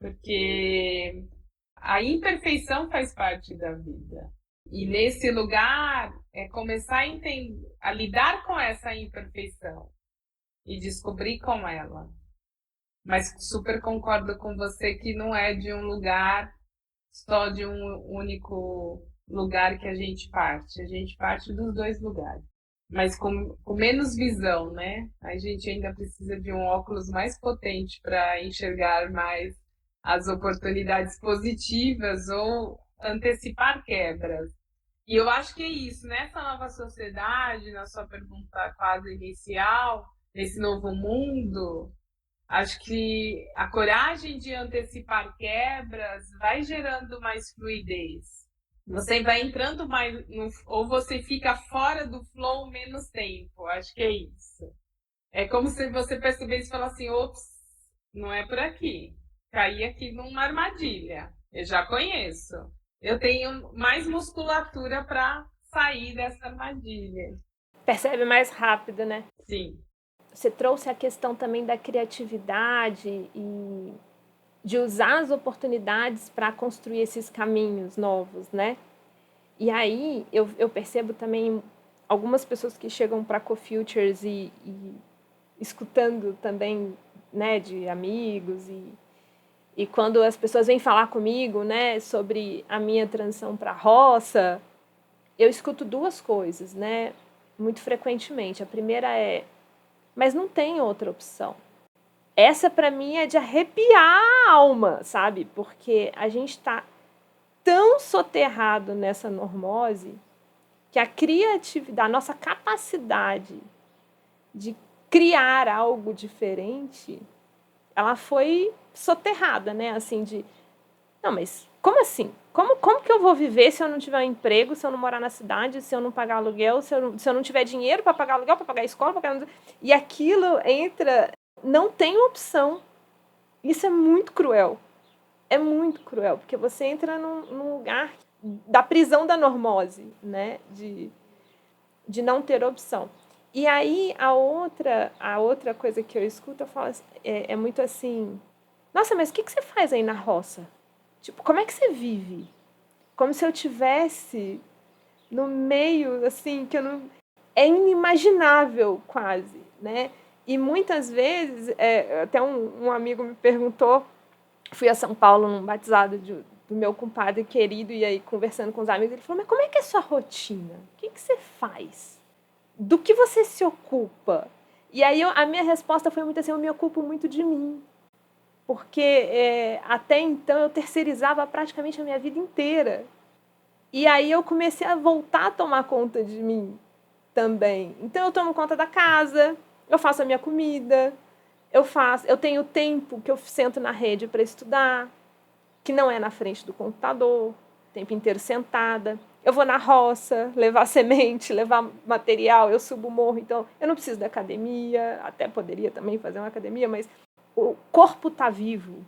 porque a imperfeição faz parte da vida. E nesse lugar é começar a lidar com essa imperfeição e descobrir com ela. Mas super concordo com você que não é de um lugar só de um único lugar que a gente parte. A gente parte dos dois lugares, mas com menos visão, né? A gente ainda precisa de um óculos mais potente para enxergar mais as oportunidades positivas ou antecipar quebras. E eu acho que é isso, nessa nova sociedade, na sua pergunta quase inicial, nesse novo mundo, acho que a coragem de antecipar quebras vai gerando mais fluidez. Você vai entrando mais ou você fica fora do flow menos tempo. Acho que é isso. É como se você percebesse e falasse assim, ops, não é por aqui. Caí aqui numa armadilha. Eu já conheço. Eu tenho mais musculatura para sair dessa armadilha. Percebe mais rápido, né? Sim. Você trouxe a questão também da criatividade e de usar as oportunidades para construir esses caminhos novos, né? E aí eu percebo também algumas pessoas que chegam para Co-Futures e escutando também, né, de amigos e quando as pessoas vêm falar comigo, né, sobre a minha transição para a roça, eu escuto duas coisas, né, muito frequentemente. A primeira é, mas não tem outra opção. Essa para mim é de arrepiar a alma, sabe? Porque a gente está tão soterrado nessa normose que a criatividade, a nossa capacidade de criar algo diferente, ela foi soterrada, né? Assim, de, não, mas como assim? Como que eu vou viver se eu não tiver um emprego, se eu não morar na cidade, se eu não pagar aluguel, se eu não tiver dinheiro para pagar aluguel, para pagar escola, pra pagar... E aquilo entra, não tem opção. Isso é muito cruel. É muito cruel, porque você entra num lugar da prisão da normose, né? De não ter opção. E aí a outra coisa que eu escuto, eu falo é muito assim, nossa, mas o que você faz aí na roça? Tipo, como é que você vive? Como se eu tivesse no meio, assim, que eu não... É inimaginável quase, né? E muitas vezes, até um amigo me perguntou, fui a São Paulo num batizado do meu compadre querido, e aí conversando com os amigos, ele falou, mas como é que é a sua rotina? O que você faz? Do que você se ocupa? E aí a minha resposta foi muito assim, eu me ocupo muito de mim. Porque até então eu terceirizava praticamente a minha vida inteira. E aí eu comecei a voltar a tomar conta de mim também. Então eu tomo conta da casa, eu faço a minha comida, eu tenho tempo que eu sento na rede para estudar, que não é na frente do computador, o tempo inteiro sentada. Eu vou na roça, levar semente, levar material, eu subo o morro, então eu não preciso da academia, até poderia também fazer uma academia, mas o corpo está vivo,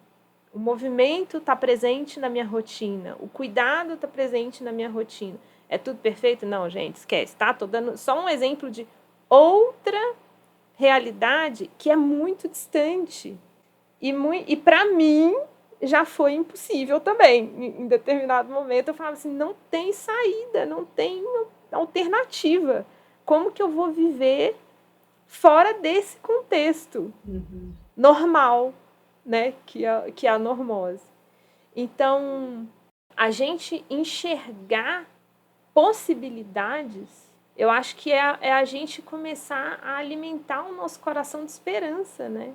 o movimento está presente na minha rotina, o cuidado está presente na minha rotina. É tudo perfeito? Não, gente, esquece, tá? Estou dando só um exemplo de outra realidade que é muito distante. E para mim, já foi impossível também. Em determinado momento, eu falava assim, não tem saída, não tem alternativa. Como que eu vou viver fora desse contexto normal, né, que é a normose? Então, a gente enxergar possibilidades, eu acho que é a gente começar a alimentar o nosso coração de esperança, né,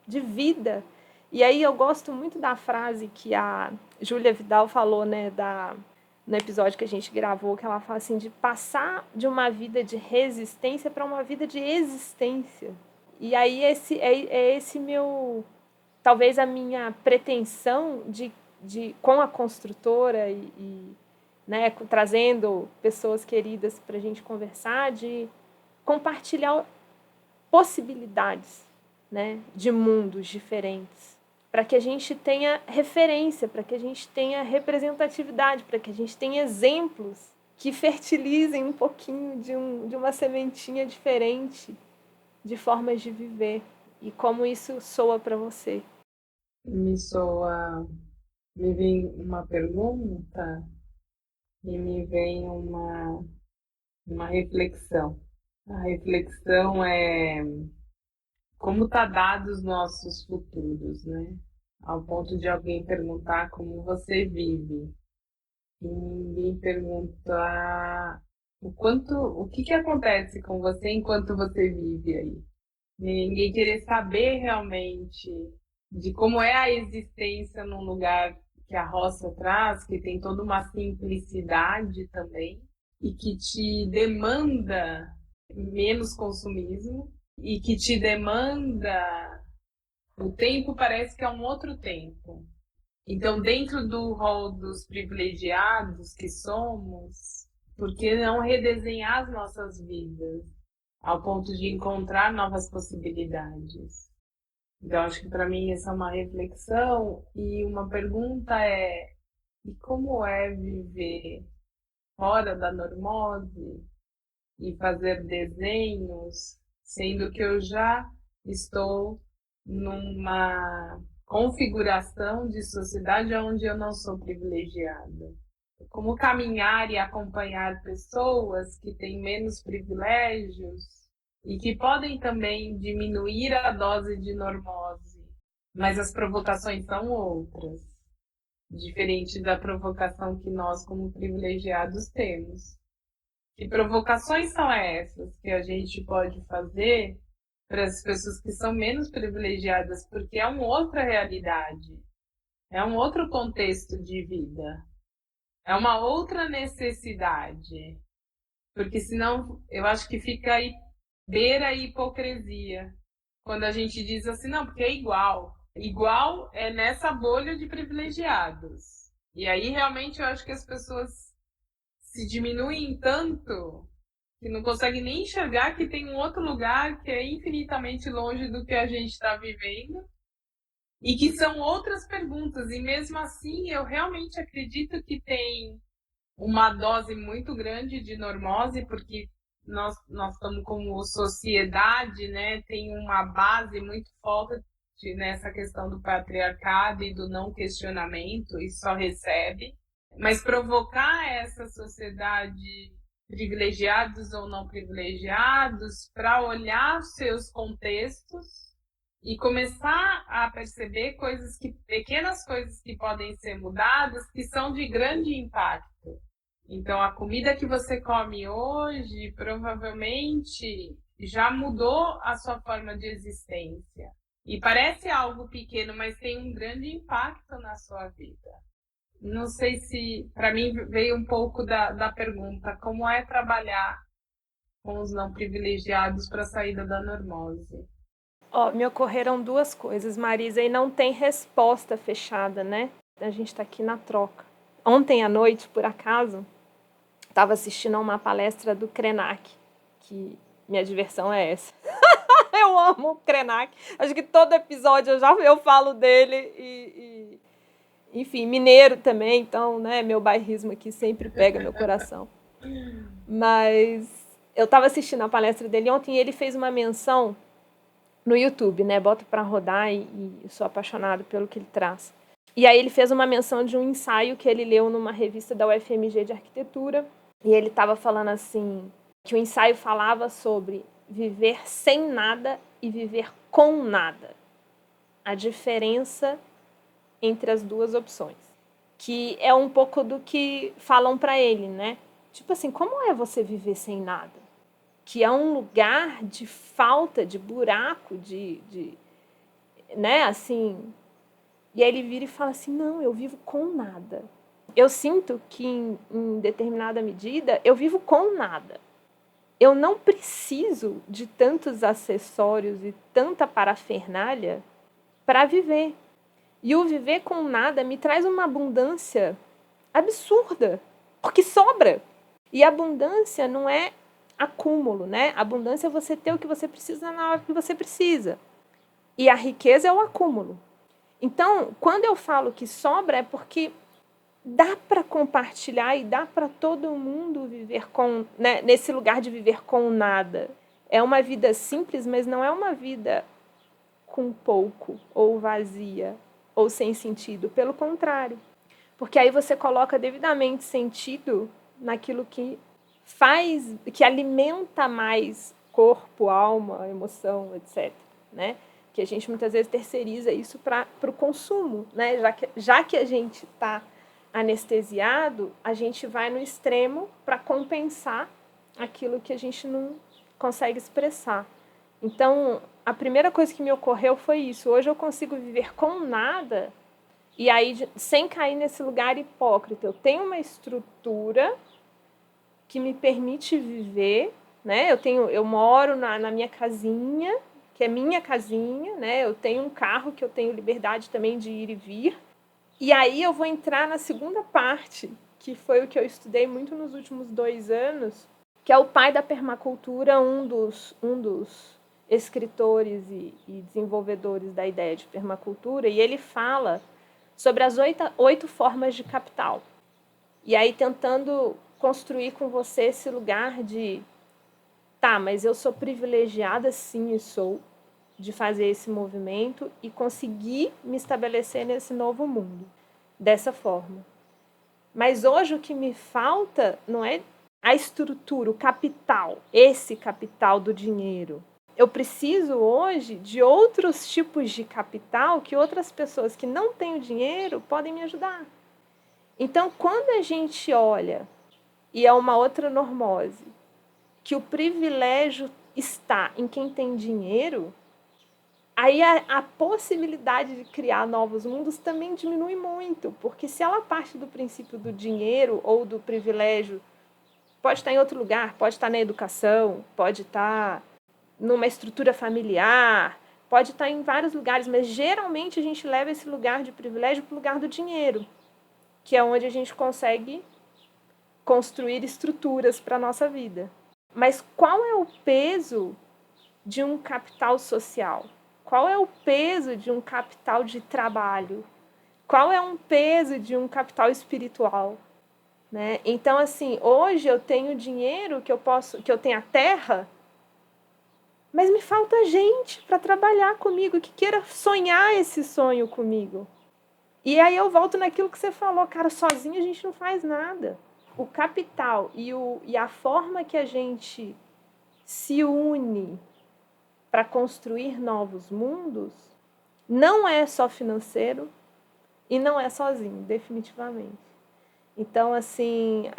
de vida. E aí eu gosto muito da frase que a Júlia Vidal falou, né, no episódio que a gente gravou, que ela fala assim, de passar de uma vida de resistência para uma vida de existência. E aí esse meu, talvez a minha pretensão com a construtora né, trazendo pessoas queridas para a gente conversar, de compartilhar possibilidades, né, de mundos diferentes, para que a gente tenha referência, para que a gente tenha representatividade, para que a gente tenha exemplos que fertilizem um pouquinho de uma sementinha diferente de formas de viver. E como isso soa para você? Me vem uma pergunta e me vem uma reflexão. A reflexão é como tá dados os nossos futuros, né? Ao ponto de alguém perguntar como você vive. e ninguém pergunta o que que acontece com você enquanto você vive aí. Ninguém querer saber realmente de como é a existência num lugar que a roça traz, que tem toda uma simplicidade também, e que te demanda menos consumismo, e que te demanda. O tempo parece que é um outro tempo. Então, dentro do rol dos privilegiados que somos, por que não redesenhar as nossas vidas ao ponto de encontrar novas possibilidades? Então, acho que para mim essa é uma reflexão e uma pergunta é: e como é viver fora da normose e fazer desenhos, sendo que eu já estou numa configuração de sociedade onde eu não sou privilegiada? Como caminhar e acompanhar pessoas que têm menos privilégios e que podem também diminuir a dose de normose, mas as provocações são outras, diferente da provocação que nós, como privilegiados, temos. Que provocações são essas que a gente pode fazer para as pessoas que são menos privilegiadas, porque é uma outra realidade, é um outro contexto de vida, é uma outra necessidade, porque senão eu acho que fica aí, beira a hipocrisia, quando a gente diz assim, não, porque é igual. Igual é nessa bolha de privilegiados. E aí realmente eu acho que as pessoas se diminuem tanto que não conseguem nem enxergar que tem um outro lugar que é infinitamente longe do que a gente está vivendo e que são outras perguntas. E mesmo assim, eu realmente acredito que tem uma dose muito grande de normose, porque nós estamos como sociedade, né, tem uma base muito forte nessa questão do patriarcado e do não questionamento, e só recebe. Mas provocar essa sociedade, privilegiados ou não privilegiados, para olhar seus contextos e começar a perceber pequenas coisas que podem ser mudadas, que são de grande impacto. Então, a comida que você come hoje provavelmente já mudou a sua forma de existência. E parece algo pequeno, mas tem um grande impacto na sua vida. Não sei se, para mim, veio um pouco da pergunta: como é trabalhar com os não privilegiados para a saída da normose? Me ocorreram duas coisas, Marisa, e não tem resposta fechada, né? A gente está aqui na troca. Ontem à noite, por acaso, estava assistindo a uma palestra do Krenak, que minha diversão é essa. Eu amo o Krenak. Acho que todo episódio eu falo dele enfim, mineiro também, então, né, meu bairrismo aqui sempre pega meu coração. Mas eu estava assistindo a palestra dele ontem e ele fez uma menção no YouTube, né? Bota para rodar e sou apaixonado pelo que ele traz. E aí ele fez uma menção de um ensaio que ele leu numa revista da UFMG de arquitetura. E ele estava falando assim, que o ensaio falava sobre viver sem nada e viver com nada. A diferença entre as duas opções. Que é um pouco do que falam para ele, né? Tipo assim, como é você viver sem nada? Que é um lugar de falta, de buraco, né, assim. E aí ele vira e fala assim, não, eu vivo com nada. Eu sinto que em determinada medida eu vivo com nada. Eu não preciso de tantos acessórios e tanta parafernália para viver. E o viver com nada me traz uma abundância absurda, porque sobra. E abundância não é acúmulo, né? Abundância é você ter o que você precisa na hora que você precisa. E a riqueza é o acúmulo. Então, quando eu falo que sobra, é porque dá para compartilhar e dá para todo mundo viver com, né, nesse lugar de viver com nada. É uma vida simples, mas não é uma vida com pouco, ou vazia, ou sem sentido. Pelo contrário. Porque aí você coloca devidamente sentido naquilo que faz, que alimenta mais corpo, alma, emoção, etc. Né? Que a gente muitas vezes terceiriza isso para o consumo, né? Já que a gente está anestesiado, a gente vai no extremo para compensar aquilo que a gente não consegue expressar. Então, a primeira coisa que me ocorreu foi isso. Hoje eu consigo viver com nada e aí sem cair nesse lugar hipócrita. Eu tenho uma estrutura que me permite viver, né? Eu moro na minha casinha, que é minha casinha, né? Eu tenho um carro que eu tenho liberdade também de ir e vir. E aí eu vou entrar na segunda parte, que foi o que eu estudei muito nos últimos 2 anos, que é o pai da permacultura, um dos escritores e desenvolvedores da ideia de permacultura, e ele fala sobre as 8 formas de capital. E aí tentando construir com você esse lugar de, tá, mas eu sou privilegiada, sim, e sou, de fazer esse movimento e conseguir me estabelecer nesse novo mundo, dessa forma. Mas hoje o que me falta não é a estrutura, o capital, esse capital do dinheiro. Eu preciso hoje de outros tipos de capital que outras pessoas que não têm o dinheiro podem me ajudar. Então, quando a gente olha, e é uma outra normose, que o privilégio está em quem tem dinheiro, aí a possibilidade de criar novos mundos também diminui muito, porque se ela parte do princípio do dinheiro ou do privilégio, pode estar em outro lugar, pode estar na educação, pode estar numa estrutura familiar, pode estar em vários lugares, mas geralmente a gente leva esse lugar de privilégio para o lugar do dinheiro, que é onde a gente consegue construir estruturas para a nossa vida. Mas qual é o peso de um capital social? Qual é o peso de um capital de trabalho? Qual é um peso de um capital espiritual? Né? Então, assim, hoje eu tenho dinheiro, que eu tenho a terra, mas me falta gente para trabalhar comigo, que queira sonhar esse sonho comigo. E aí eu volto naquilo que você falou, cara, sozinho a gente não faz nada. O capital e a forma que a gente se une para construir novos mundos não é só financeiro e não é sozinho, definitivamente. Então, assim,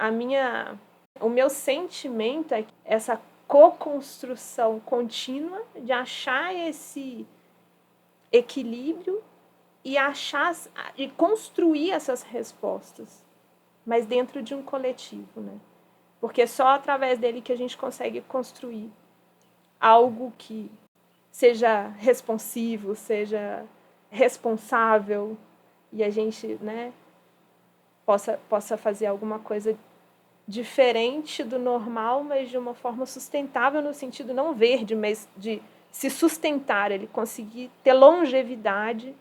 o meu sentimento é que essa co-construção contínua de achar esse equilíbrio e construir essas respostas, mas dentro de um coletivo, né? Porque é só através dele que a gente consegue construir algo que seja responsivo, seja responsável e a gente, né, possa fazer alguma coisa diferente do normal, mas de uma forma sustentável no sentido não verde, mas de se sustentar, ele conseguir ter longevidade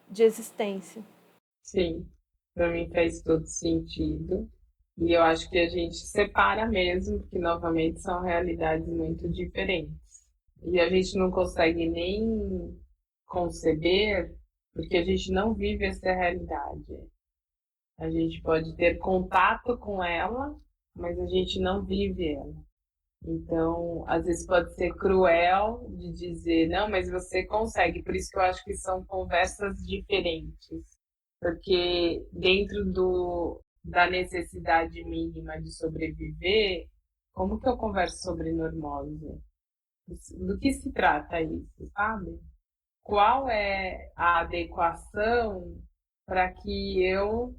de existência. Sim, para mim faz todo sentido. E eu acho que a gente separa mesmo, porque novamente são realidades muito diferentes. E a gente não consegue nem conceber, porque a gente não vive essa realidade. A gente pode ter contato com ela, mas a gente não vive ela. Então, às vezes pode ser cruel de dizer, não, mas você consegue. Por isso que eu acho que são conversas diferentes. Porque dentro da necessidade mínima de sobreviver, como que eu converso sobre normose? Do que se trata isso, sabe? Qual é a adequação para que eu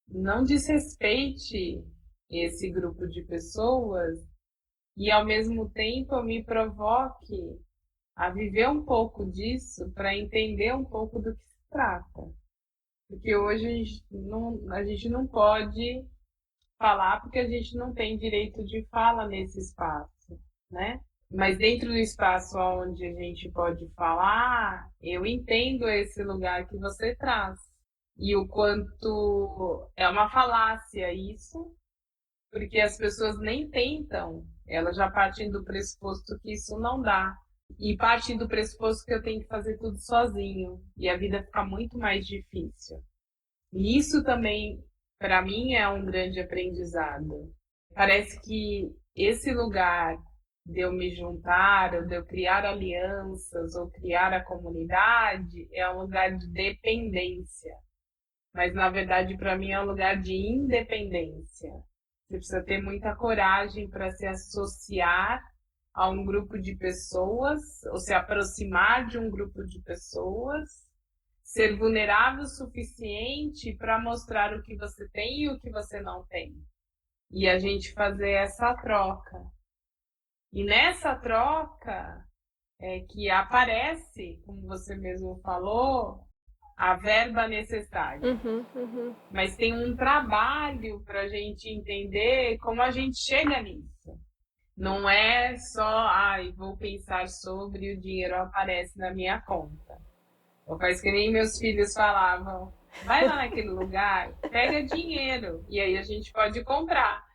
não desrespeite esse grupo de pessoas e ao mesmo tempo eu me provoque a viver um pouco disso para entender um pouco do que se trata. Porque hoje a gente não pode falar porque a gente não tem direito de fala nesse espaço, né? Mas dentro do espaço onde a gente pode falar, eu entendo esse lugar que você traz. E o quanto é uma falácia isso, porque as pessoas nem tentam, elas já partem do pressuposto que isso não dá. E partem do pressuposto que eu tenho que fazer tudo sozinho. E a vida fica muito mais difícil. E isso também, para mim, é um grande aprendizado. Parece que esse lugar de eu me juntar, ou de eu criar alianças, ou criar a comunidade, é um lugar de dependência. mas na verdade para mim é um lugar de independência. Você precisa ter muita coragem para se associar a um grupo de pessoas, ou se aproximar de um grupo de pessoas, ser vulnerável o suficiente para mostrar o que você tem e o que você não tem. E a gente fazer essa troca. E nessa troca é que aparece, como você mesmo falou, a verba necessária. Mas tem um trabalho para a gente entender como a gente chega nisso. Não é só, vou pensar sobre o dinheiro aparece na minha conta. Ou faz que nem meus filhos falavam, vai lá naquele lugar, pega dinheiro, e aí a gente pode comprar.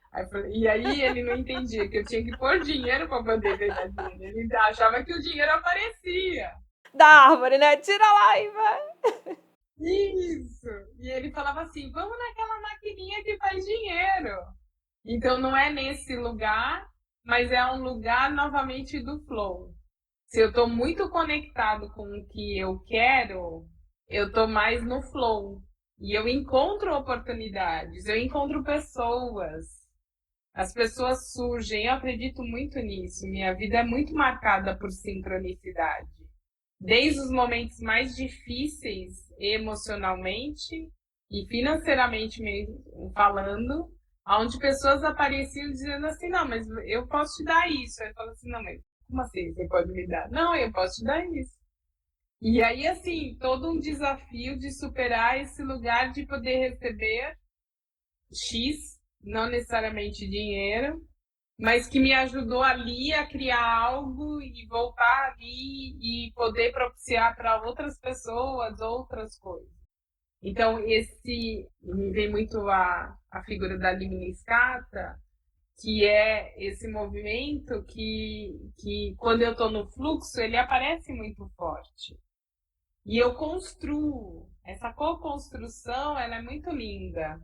E aí ele não entendia que eu tinha que pôr dinheiro para poder pegar dinheiro. Ele achava que o dinheiro aparecia. Da árvore, né? Tira lá e vai. Isso! E ele falava assim, vamos naquela maquininha que faz dinheiro. Então não é nesse lugar, mas é um lugar novamente do flow. Se eu estou muito conectado com o que eu quero, eu estou mais no flow. E eu encontro oportunidades, eu encontro pessoas. As pessoas surgem, eu acredito muito nisso. Minha vida é muito marcada por sincronicidade. Desde os momentos mais difíceis emocionalmente e financeiramente mesmo falando, onde pessoas apareciam dizendo assim, não, mas eu posso te dar isso. Aí eu falo assim, não, mas como assim você pode me dar? Não, eu posso te dar isso. E aí, assim, todo um desafio de superar esse lugar de poder receber X, não necessariamente dinheiro, mas que me ajudou ali a criar algo e voltar ali e poder propiciar para outras pessoas outras coisas. Então, me vem muito a figura da Limniscata, que é esse movimento que quando eu estou no fluxo, ele aparece muito forte. E eu construo. Essa co-construção, ela é muito linda.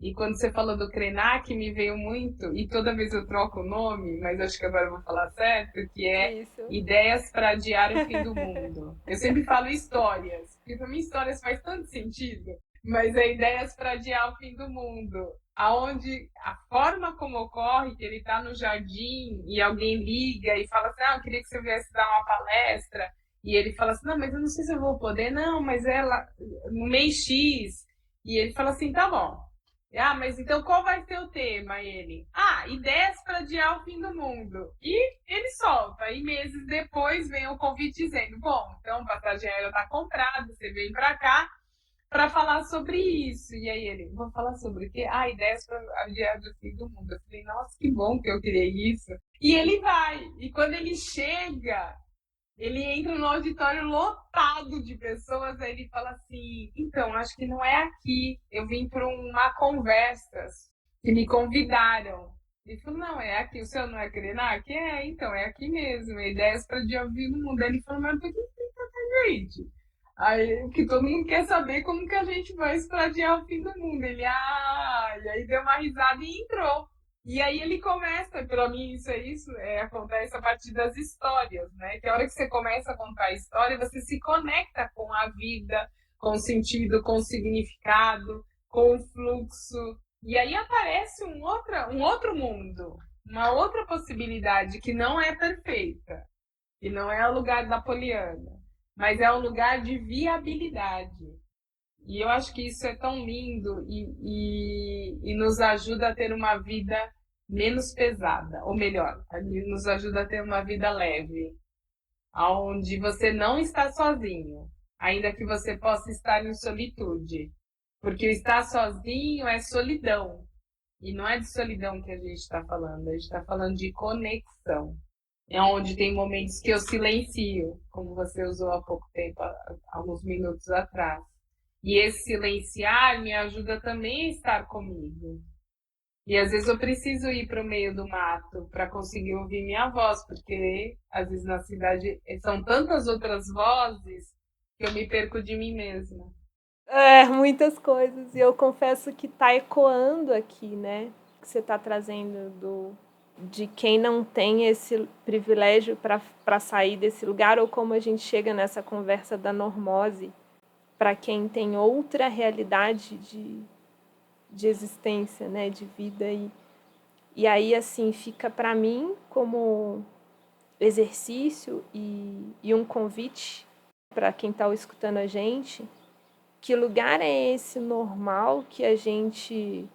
E quando você falou do Krenak, me veio muito, e toda vez eu troco o nome, mas acho que agora eu vou falar certo, que é Isso. Ideias para Adiar o Fim do Mundo. Eu sempre falo histórias, porque para mim histórias faz tanto sentido, mas é Ideias para Adiar o Fim do Mundo, aonde a forma como ocorre, que ele está no jardim e alguém liga e fala assim, eu queria que você viesse dar uma palestra, e ele fala assim, não, mas eu não sei se eu vou poder, não, mas é lá, no mês X, e ele fala assim, tá bom. Mas então qual vai ser o tema? Ele, ideias para adiar o fim do mundo. E ele solta. E meses depois vem o convite dizendo, bom, então a passagem aérea está comprada, você vem para cá para falar sobre isso. E aí ele, vou falar sobre o quê? Ideias para adiar o fim do mundo. Eu falei, nossa, que bom que eu criei isso. E ele vai. E quando ele chega, ele entra no auditório lotado de pessoas, aí ele fala assim, então, acho que não é aqui, eu vim para uma conversa que me convidaram. Ele falou, não, é aqui, o seu não é Krenak? Então, é aqui mesmo, ideias para de ouvir no mundo. Ele falou, mas por que tem tanta gente? Aí, que todo mundo quer saber como que a gente vai extradiar o fim do mundo. Ele, e aí deu uma risada e entrou. E aí ele começa, para mim isso acontece a partir das histórias, né? Que a hora que você começa a contar a história, você se conecta com a vida, com o sentido, com o significado, com o fluxo. E aí aparece um outro mundo, uma outra possibilidade que não é perfeita, que não é o lugar da Poliana, mas é um lugar de viabilidade. E eu acho que isso é tão lindo e nos ajuda a ter uma vida menos pesada, ou melhor, nos ajuda a ter uma vida leve, onde você não está sozinho, ainda que você possa estar em solitude, porque o estar sozinho é solidão, e não é de solidão que a gente está falando, a gente está falando de conexão. É onde tem momentos que eu silencio, como você usou há pouco tempo, há alguns minutos atrás. E esse silenciar me ajuda também a estar comigo. E às vezes eu preciso ir para o meio do mato para conseguir ouvir minha voz, porque às vezes na cidade são tantas outras vozes que eu me perco de mim mesma. Muitas coisas. E eu confesso que tá ecoando aqui, né? Que você tá trazendo de quem não tem esse privilégio para sair desse lugar, ou como a gente chega nessa conversa da normose, para quem tem outra realidade de existência, né, de vida. E aí, assim, fica para mim como exercício e um convite para quem está escutando a gente, que lugar é esse normal que a gente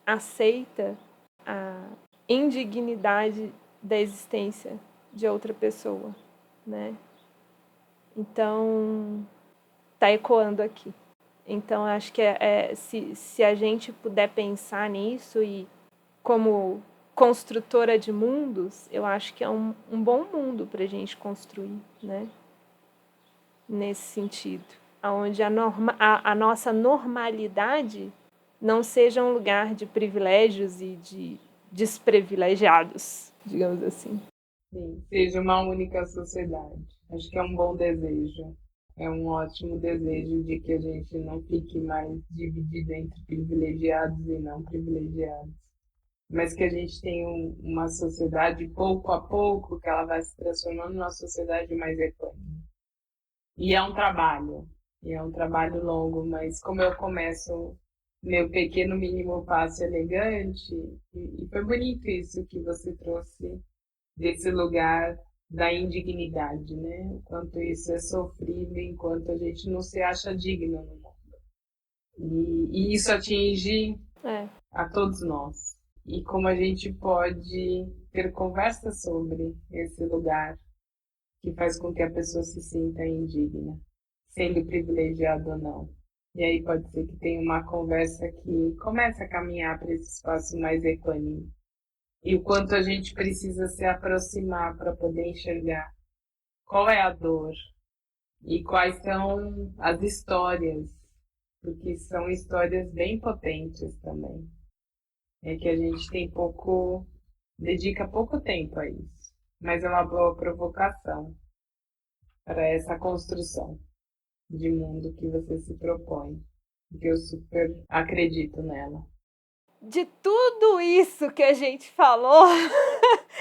aceita a indignidade da existência de outra pessoa, né? Então, tá ecoando aqui. Então, acho que se a gente puder pensar nisso e como construtora de mundos, eu acho que é um bom mundo para a gente construir, né? Nesse sentido. Onde a nossa normalidade não seja um lugar de privilégios e de desprivilegiados, digamos assim. Sim, seja uma única sociedade. Acho que é um bom desejo. É um ótimo desejo de que a gente não fique mais dividido entre privilegiados e não privilegiados, mas que a gente tenha uma sociedade, pouco a pouco, que ela vai se transformando numa sociedade mais econômica. E é um trabalho longo, mas como eu começo meu pequeno mínimo passo elegante, e foi bonito isso que você trouxe desse lugar da indignidade, né? Enquanto isso é sofrido, enquanto a gente não se acha digno no mundo. E isso atinge a todos nós. E como a gente pode ter conversa sobre esse lugar que faz com que a pessoa se sinta indigna, sendo privilegiado ou não. E aí pode ser que tenha uma conversa que comece a caminhar para esse espaço mais equânime. E o quanto a gente precisa se aproximar para poder enxergar qual é a dor e quais são as histórias, porque são histórias bem potentes também. É que a gente dedica pouco tempo a isso, mas é uma boa provocação para essa construção de mundo que você se propõe, porque eu super acredito nela. De tudo isso que a gente falou,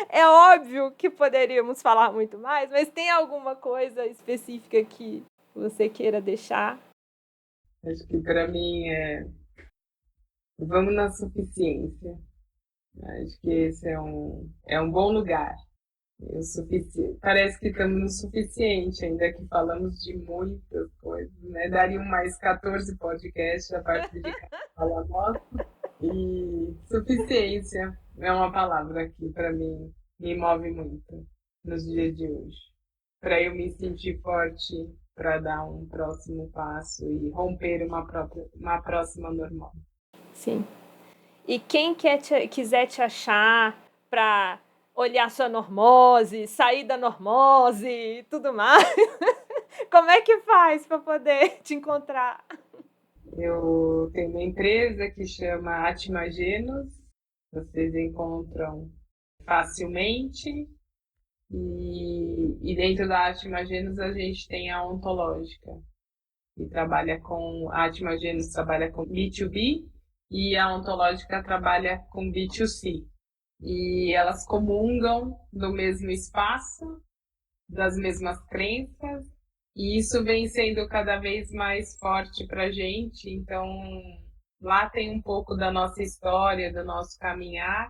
é óbvio que poderíamos falar muito mais, mas tem alguma coisa específica que você queira deixar? Acho que para mim vamos na suficiência. Acho que esse é um bom lugar. Parece que estamos no suficiente, ainda que falamos de muitas coisas, né? Dariam mais 14 podcasts a partir de cada fala nossa. E suficiência é uma palavra que, para mim, me move muito nos dias de hoje. Para eu me sentir forte, para dar um próximo passo e romper uma próxima normal. Sim. E quem quiser te achar para olhar sua normose, sair da normose e tudo mais, como é que faz para poder te encontrar? Eu tenho uma empresa que chama Atmagenos, vocês encontram facilmente. E dentro da Atmagenos a gente tem a Ontológica, que a Atmagenos trabalha com B2B e a Ontológica trabalha com B2C. E elas comungam do mesmo espaço, das mesmas crenças, e isso vem sendo cada vez mais forte para a gente. Então, lá tem um pouco da nossa história, do nosso caminhar.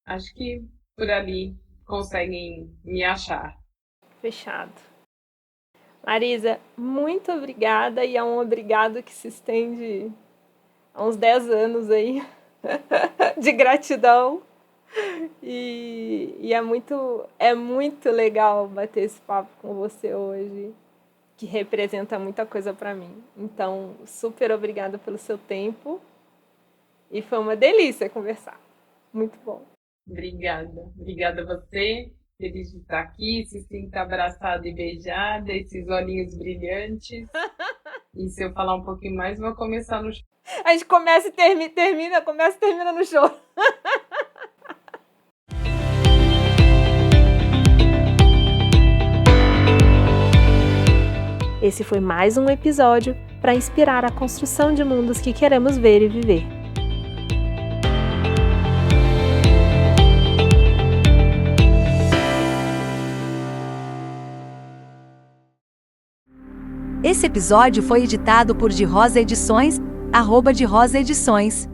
Acho que por ali conseguem me achar. Fechado. Marisa, muito obrigada, e é um obrigado que se estende há uns 10 anos aí de gratidão. E é muito legal bater esse papo com você hoje, que representa muita coisa para mim. Então, super obrigada pelo seu tempo e foi uma delícia conversar. Muito bom. Obrigada a você. Feliz de estar aqui, se sinta abraçada e beijada, esses olhinhos brilhantes. E se eu falar um pouquinho mais, vou começar no show. A gente começa e termina no show. Esse foi mais um episódio para inspirar a construção de mundos que queremos ver e viver. Esse episódio foi editado por De Rosa Edições, @De Rosa Edições.